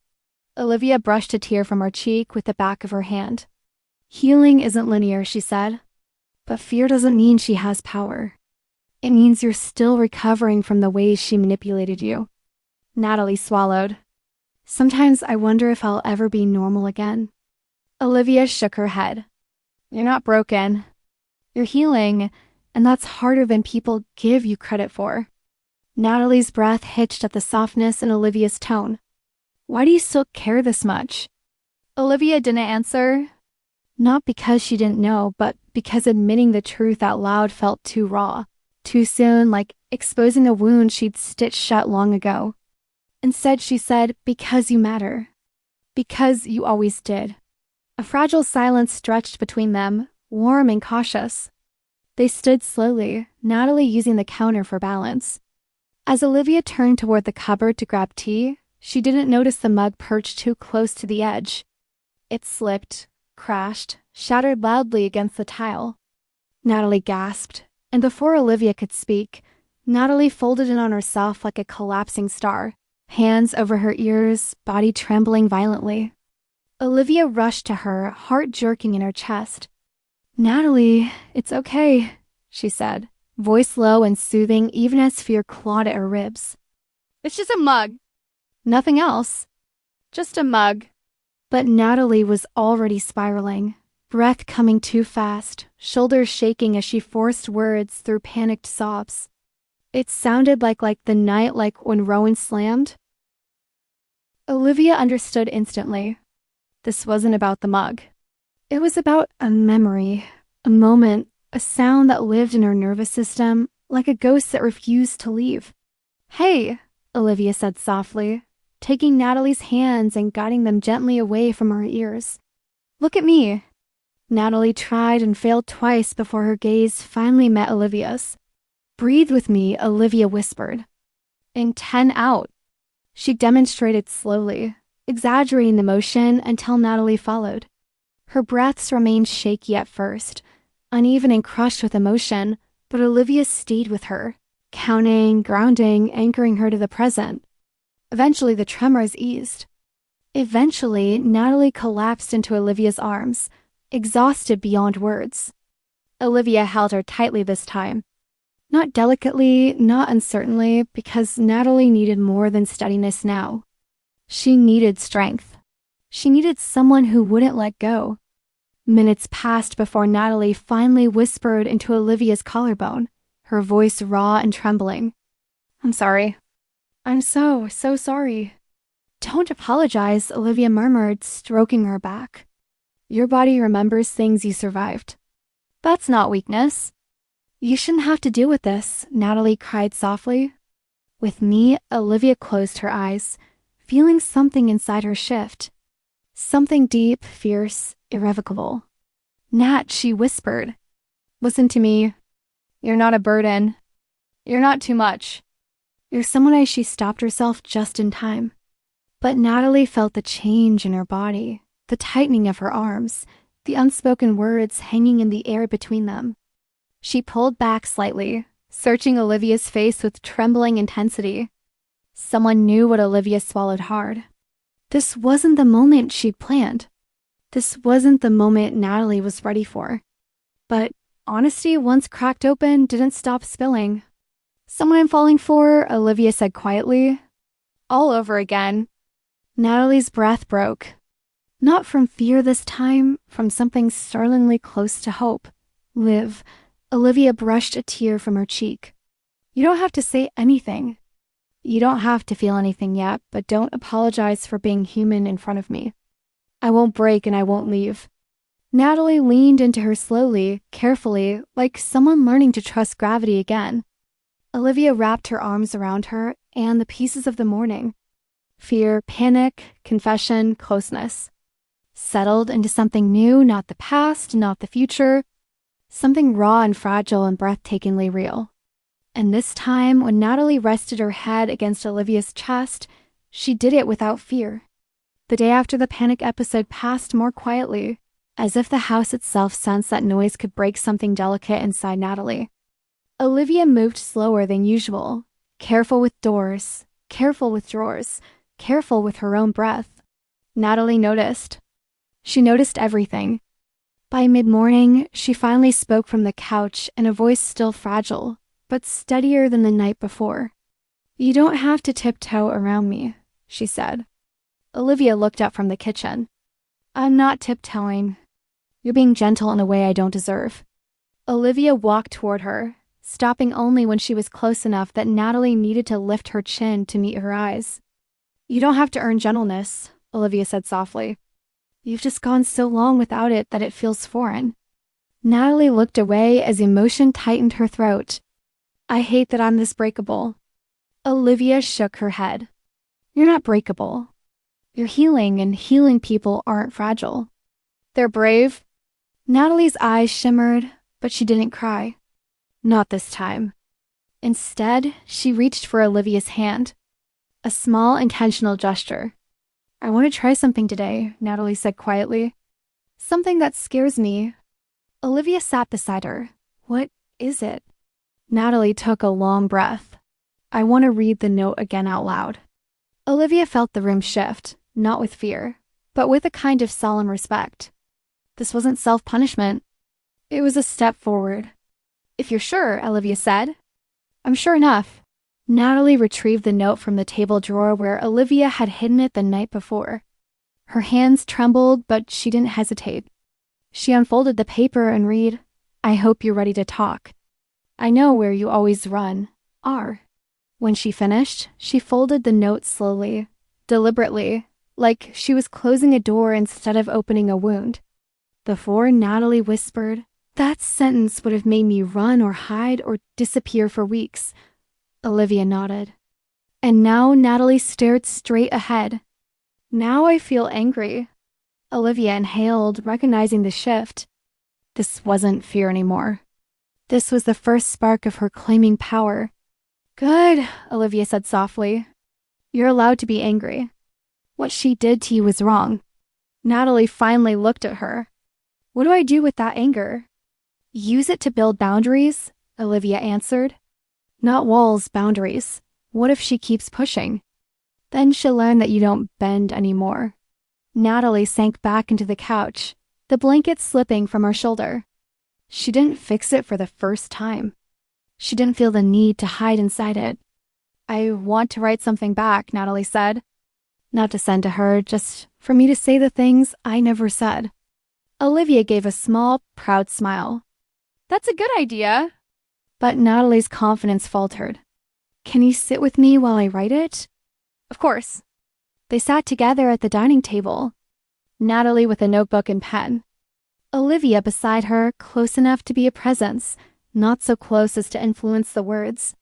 Olivia brushed a tear from her cheek with the back of her hand. "Healing isn't linear," she said. "But fear doesn't mean she has power. It means you're still recovering from the ways she manipulated you." Natalie swallowed. "Sometimes I wonder if I'll ever be normal again." Olivia shook her head. "You're not broken. You're healing, and that's harder than people give you credit for." Natalie's breath hitched at the softness in Olivia's tone. "Why do you still care this much?" Olivia didn't answer. Not because she didn't know, but because admitting the truth out loud felt too raw, too soon, like exposing a wound she'd stitched shut long ago. Instead, she said, "Because you matter. Because you always did." A fragile silence stretched between them, warm and cautious. They stood slowly, Natalie using the counter for balance. As Olivia turned toward the cupboard to grab tea, she didn't notice the mug perched too close to the edge. It slipped, crashed, shattered loudly against the tile. Natalie gasped, and before Olivia could speak, Natalie folded in on herself like a collapsing star, hands over her ears, body trembling violently. Olivia rushed to her, heart jerking in her chest. "Natalie, it's okay," she said, voice low and soothing even as fear clawed at her ribs. "It's just a mug. Nothing else. Just a mug." But Natalie was already spiraling, breath coming too fast, shoulders shaking as she forced words through panicked sobs. It sounded like the night when Rowan slammed. Olivia understood instantly. This wasn't about the mug. It was about a memory, a moment, a sound that lived in her nervous system, like a ghost that refused to leave. "Hey," Olivia said softly, taking Natalie's hands and guiding them gently away from her ears. "Look at me." Natalie tried and failed twice before her gaze finally met Olivia's. "Breathe with me," Olivia whispered. "In 10 out." She demonstrated slowly, exaggerating the motion until Natalie followed. Her breaths remained shaky at first, uneven and crushed with emotion, but Olivia stayed with her, counting, grounding, anchoring her to the present. Eventually, the tremors eased. Eventually, Natalie collapsed into Olivia's arms, exhausted beyond words. Olivia held her tightly this time. Not delicately, not uncertainly, because Natalie needed more than steadiness now. She needed strength. She needed someone who wouldn't let go. Minutes passed before Natalie finally whispered into Olivia's collarbone, her voice raw and trembling. "I'm sorry. I'm so sorry." "Don't apologize," Olivia murmured, stroking her back. "Your body remembers things you survived. That's not weakness." "You shouldn't have to deal with this," Natalie cried softly. With me, Olivia closed her eyes, feeling something inside her shift. Something deep, fierce, irrevocable. "Nat," she whispered. "Listen to me. You're not a burden. You're not too much. You're someone." She stopped herself just in time. But Natalie felt the change in her body, the tightening of her arms, the unspoken words hanging in the air between them. She pulled back slightly, searching Olivia's face with trembling intensity. Someone knew what Olivia swallowed hard. This wasn't the moment she'd planned. This wasn't the moment Natalie was ready for. But honesty, once cracked open, didn't stop spilling. "Someone I'm falling for," Olivia said quietly. "All over again." Natalie's breath broke. Not from fear this time, from something startlingly close to hope. "Liv." Olivia brushed a tear from her cheek. "You don't have to say anything. You don't have to feel anything yet, but don't apologize for being human in front of me. I won't break and I won't leave." Natalie leaned into her slowly, carefully, like someone learning to trust gravity again. Olivia wrapped her arms around her and the pieces of the morning. Fear, panic, confession, closeness. Settled into something new, not the past, not the future. Something raw and fragile and breathtakingly real. And this time, when Natalie rested her head against Olivia's chest, she did it without fear. The day after the panic episode passed more quietly, as if the house itself sensed that noise could break something delicate inside Natalie. Olivia moved slower than usual, careful with doors, careful with drawers, careful with her own breath. Natalie noticed. She noticed everything. By mid-morning, she finally spoke from the couch in a voice still fragile, but steadier than the night before. "You don't have to tiptoe around me," she said. Olivia looked up from the kitchen. "I'm not tiptoeing. You're being gentle in a way I don't deserve." Olivia walked toward her, stopping only when she was close enough that Natalie needed to lift her chin to meet her eyes. "You don't have to earn gentleness," Olivia said softly. "You've just gone so long without it that it feels foreign." Natalie looked away as emotion tightened her throat. "I hate that I'm this breakable." Olivia shook her head. "You're not breakable. You're healing, and healing people aren't fragile. They're brave." Natalie's eyes shimmered, but she didn't cry. Not this time. Instead, she reached for Olivia's hand. A small, intentional gesture. "I want to try something today," Natalie said quietly. "Something that scares me." Olivia sat beside her. "What is it?" Natalie took a long breath. "I want to read the note again out loud." Olivia felt the room shift, not with fear, but with a kind of solemn respect. This wasn't self-punishment. It was a step forward. "If you're sure," Olivia said. "I'm sure enough." Natalie retrieved the note from the table drawer where Olivia had hidden it the night before. Her hands trembled, but she didn't hesitate. She unfolded the paper and read, "I hope you're ready to talk. I know where you always are." When she finished, she folded the note slowly, deliberately, like she was closing a door instead of opening a wound. Before Natalie whispered, "That sentence would have made me run or hide or disappear for weeks." Olivia nodded. And now Natalie stared straight ahead. "Now I feel angry." Olivia inhaled, recognizing the shift. This wasn't fear anymore. This was the first spark of her claiming power. "Good," Olivia said softly. "You're allowed to be angry. What she did to you was wrong." Natalie finally looked at her. "What do I do with that anger?" "Use it to build boundaries," Olivia answered. "Not walls, boundaries. What if she keeps pushing? Then she'll learn that you don't bend anymore." Natalie sank back into the couch, the blanket slipping from her shoulder. She didn't fix it for the first time. She didn't feel the need to hide inside it. "I want to write something back," Natalie said. "Not to send to her, just for me to say the things I never said." Olivia gave a small, proud smile. "That's a good idea." But Natalie's confidence faltered. "Can you sit with me while I write it?" "Of course." They sat together at the dining table, Natalie with a notebook and pen. Olivia beside her, close enough to be a presence, not so close as to influence the words.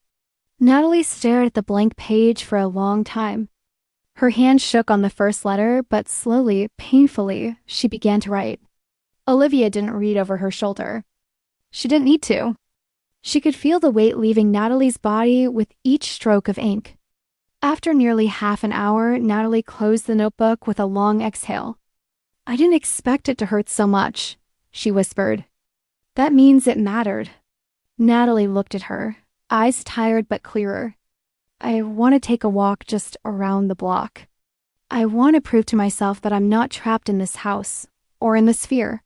Natalie stared at the blank page for a long time. Her hand shook on the first letter, but slowly, painfully, she began to write. Olivia didn't read over her shoulder. She didn't need to. She could feel the weight leaving Natalie's body with each stroke of ink. After nearly half an hour, Natalie closed the notebook with a long exhale. "I didn't expect it to hurt so much," she whispered. "That means it mattered." Natalie looked at her, eyes tired but clearer. "I want to take a walk just around the block. I want to prove to myself that I'm not trapped in this house, or in this fear."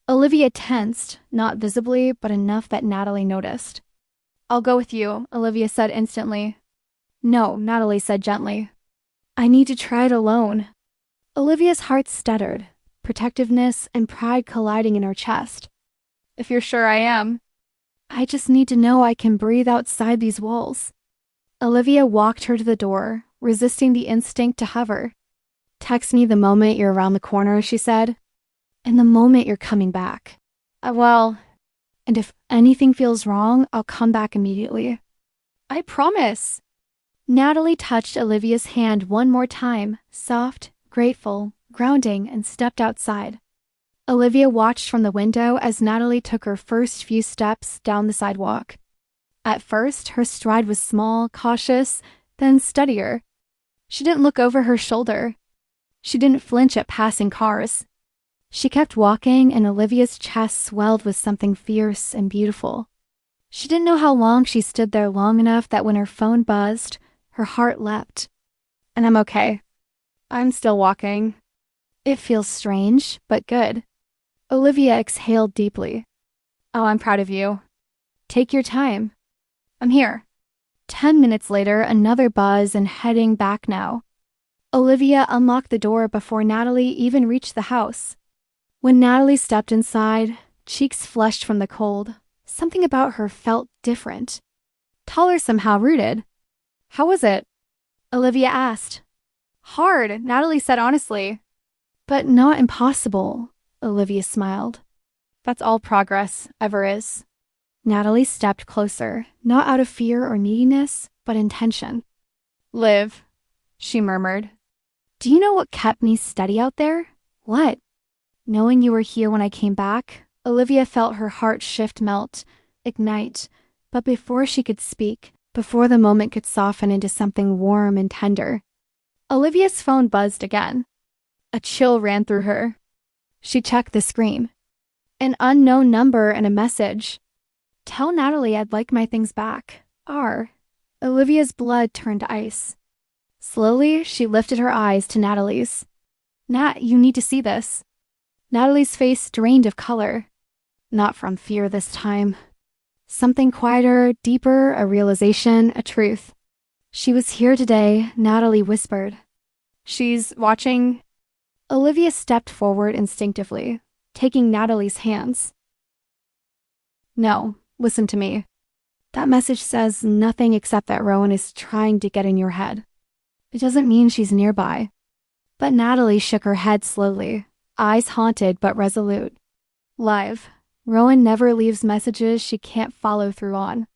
Olivia tensed, not visibly, but enough that Natalie noticed. "I'll go with you," Olivia said instantly. "No," Natalie said gently. "I need to try it alone." Olivia's heart stuttered, protectiveness and pride colliding in her chest. "If you're sure I am." "I just need to know I can breathe outside these walls." Olivia walked her to the door, resisting the instinct to hover. "Text me the moment you're around the corner," she said. "And the moment you're coming back." Well, and if anything feels wrong, I'll come back immediately." I promise. Natalie touched Olivia's hand one more time, soft, grateful, grounding, and stepped outside. Olivia watched from the window as Natalie took her first few steps down the sidewalk. At first, her stride was small, cautious, then steadier. She didn't look over her shoulder. She didn't flinch at passing cars. She kept walking, and Olivia's chest swelled with something fierce and beautiful. She didn't know how long she stood there long enough that when her phone buzzed, her heart leapt. And I'm okay. I'm still walking. It feels strange, but good. Olivia exhaled deeply. Oh, I'm proud of you. Take your time. I'm here. 10 minutes later, another buzz and heading back now. Olivia unlocked the door before Natalie even reached the house. When Natalie stepped inside, cheeks flushed from the cold, something about her felt different. Taller somehow, rooted. How was it? Olivia asked. Hard, Natalie said honestly. But not impossible, Olivia smiled. That's all progress ever is. Natalie stepped closer, not out of fear or neediness, but intention. Liv, she murmured. Do you know what kept me steady out there? What? Knowing you were here when I came back, Olivia felt her heart melt, ignite, but before she could speak, before the moment could soften into something warm and tender, Olivia's phone buzzed again. A chill ran through her. She checked the screen. An unknown number and a message. Tell Natalie I'd like my things back. R. Olivia's blood turned to ice. Slowly, she lifted her eyes to Natalie's. Nat, you need to see this. Natalie's face drained of color. Not from fear this time. Something quieter, deeper, a realization, a truth. She was here today, Natalie whispered. She's watching. Olivia stepped forward instinctively, taking Natalie's hands. No, listen to me. That message says nothing except that Rowan is trying to get in your head. It doesn't mean she's nearby. But Natalie shook her head slowly, eyes haunted but resolute. Live. Rowan never leaves messages she can't follow through on.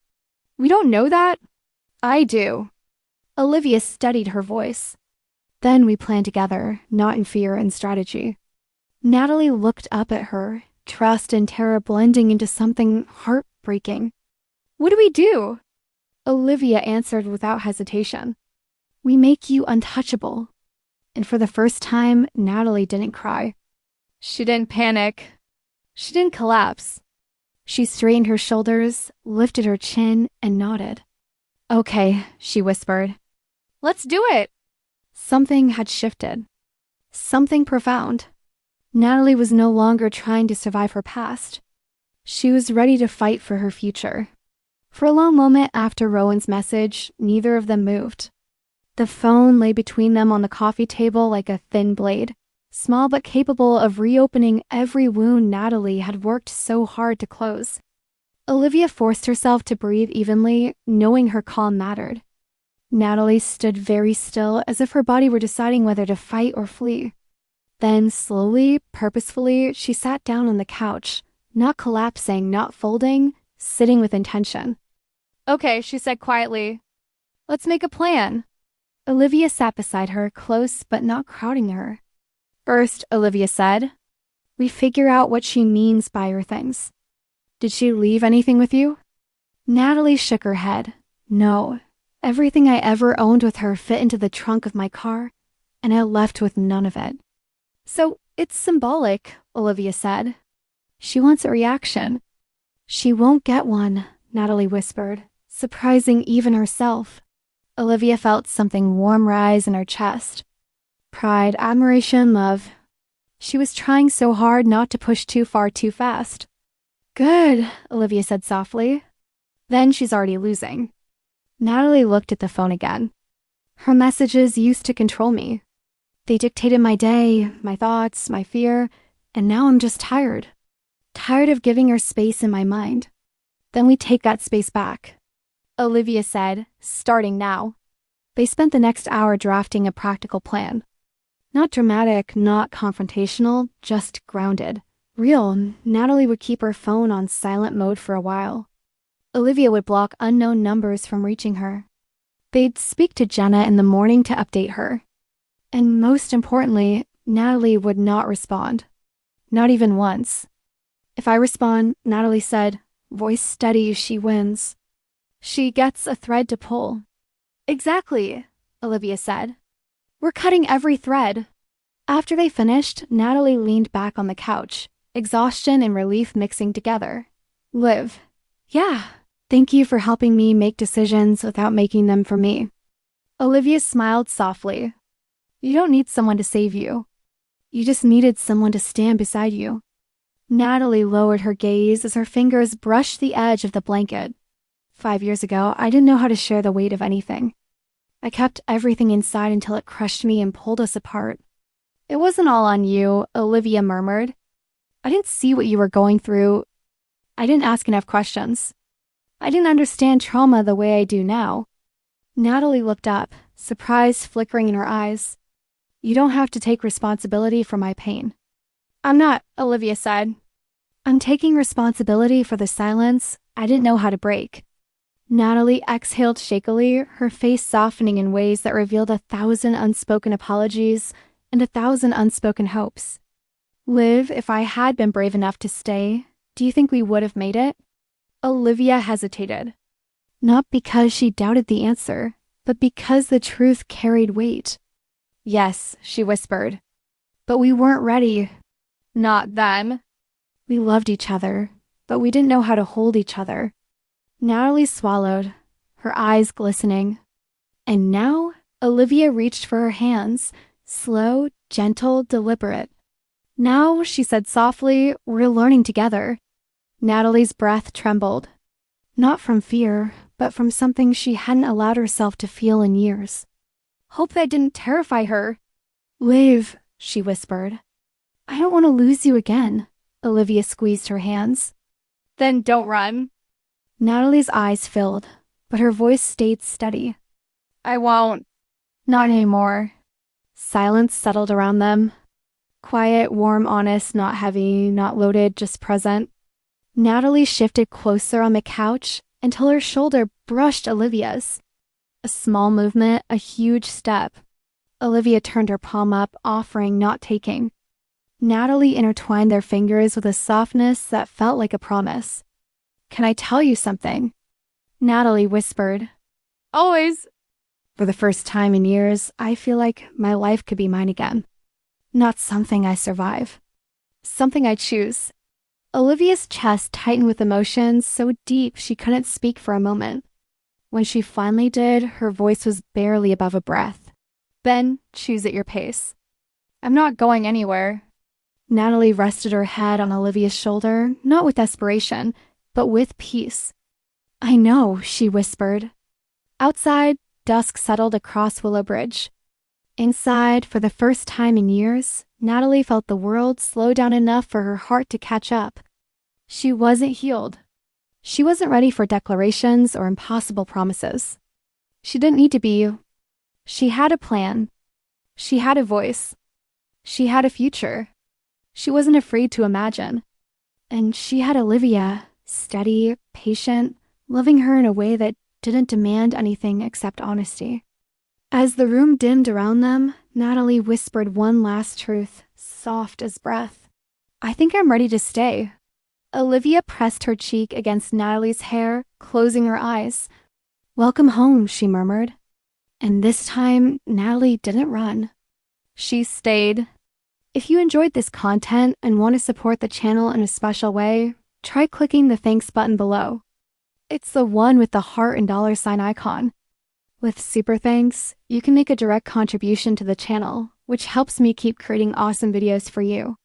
We don't know that? I do. Olivia steadied her voice. Then we planned together, not in fear and strategy. Natalie looked up at her, trust and terror blending into something heartbreaking. What do we do? Olivia answered without hesitation. We make you untouchable. And for the first time, Natalie didn't cry. She didn't panic. She didn't collapse. She straightened her shoulders, lifted her chin, and nodded. Okay, she whispered. Let's do it. Something had shifted. Something profound. Natalie was no longer trying to survive her past. She was ready to fight for her future. For a long moment after Rowan's message, neither of them moved. The phone lay between them on the coffee table like a thin blade, small but capable of reopening every wound Natalie had worked so hard to close. Olivia forced herself to breathe evenly, knowing her calm mattered. Natalie stood very still, as if her body were deciding whether to fight or flee. Then, slowly, purposefully, she sat down on the couch, not collapsing, not folding, sitting with intention. Okay, she said quietly. Let's make a plan. Olivia sat beside her, close but not crowding her. First, Olivia said, we figure out what she means by her things. Did she leave anything with you? Natalie shook her head. No. Everything I ever owned with her fit into the trunk of my car, and I left with none of it. So it's symbolic, Olivia said. She wants a reaction. She won't get one, Natalie whispered, surprising even herself. Olivia felt something warm rise in her chest. Pride, admiration, love. She was trying so hard not to push too far too fast. Good, Olivia said softly. Then she's already losing. Natalie looked at the phone again. Her messages used to control me. They dictated my day, my thoughts, my fear, and now I'm just tired. Tired of giving her space in my mind. Then we take that space back. Olivia said, starting now. They spent the next hour drafting a practical plan. Not dramatic, not confrontational, just grounded. Real. Natalie would keep her phone on silent mode for a while. Olivia would block unknown numbers from reaching her. They'd speak to Jenna in the morning to update her. And most importantly, Natalie would not respond. Not even once. If I respond, Natalie said, "Voice steady, she wins. She gets a thread to pull." "Exactly," Olivia said. "We're cutting every thread." After they finished, Natalie leaned back on the couch, exhaustion and relief mixing together. "Liv, yeah, thank you for helping me make decisions without making them for me." Olivia smiled softly. "You don't need someone to save you. You just needed someone to stand beside you." Natalie lowered her gaze as her fingers brushed the edge of the blanket. 5 years ago, I didn't know how to share the weight of anything. I kept everything inside until it crushed me and pulled us apart. "It wasn't all on you," Olivia murmured. "I didn't see what you were going through. I didn't ask enough questions. I didn't understand trauma the way I do now." Natalie looked up, surprise flickering in her eyes. "You don't have to take responsibility for my pain." "I'm not," Olivia said. "I'm taking responsibility for the silence I didn't know how to break." Natalie exhaled shakily, her face softening in ways that revealed 1,000 unspoken apologies and 1,000 unspoken hopes. "Liv, if I had been brave enough to stay, do you think we would have made it?" Olivia hesitated. Not because she doubted the answer, but because the truth carried weight. "Yes," she whispered. "But we weren't ready." "Not then." "We loved each other, but we didn't know how to hold each other." Natalie swallowed, her eyes glistening. And now, Olivia reached for her hands, slow, gentle, deliberate. "Now," she said softly, "we're learning together." Natalie's breath trembled. Not from fear, but from something she hadn't allowed herself to feel in years. "Hope that didn't terrify her." "Liv," she whispered. "I don't want to lose you again." Olivia squeezed her hands. "Then don't run." Natalie's eyes filled, but her voice stayed steady. "I won't. Not anymore." Silence settled around them. Quiet, warm, honest, not heavy, not loaded, just present. Natalie shifted closer on the couch until her shoulder brushed Olivia's. A small movement, a huge step. Olivia turned her palm up, offering, not taking. Natalie intertwined their fingers with a softness that felt like a promise. "Can I tell you something?" Natalie whispered. "Always." "For the first time in years, I feel like my life could be mine again. Not something I survive. Something I choose." Olivia's chest tightened with emotions so deep she couldn't speak for a moment. When she finally did, her voice was barely above a breath. "Ben, choose at your pace." "I'm not going anywhere." Natalie rested her head on Olivia's shoulder, not with desperation, but with peace. "I know," she whispered. Outside, dusk settled across Willowbridge. Inside, for the first time in years, Natalie felt the world slow down enough for her heart to catch up. She wasn't healed. She wasn't ready for declarations or impossible promises. She didn't need to be. She had a plan. She had a voice. She had a future. She wasn't afraid to imagine. And she had Olivia, steady, patient, loving her in a way that didn't demand anything except honesty. As the room dimmed around them, Natalie whispered one last truth, soft as breath. "I think I'm ready to stay." Olivia pressed her cheek against Natalie's hair, closing her eyes. "Welcome home," she murmured. And this time, Natalie didn't run. She stayed. If you enjoyed this content and want to support the channel in a special way, try clicking the thanks button below. It's the one with the heart and $sign icon. With super thanks, you can make a direct contribution to the channel, which helps me keep creating awesome videos for you.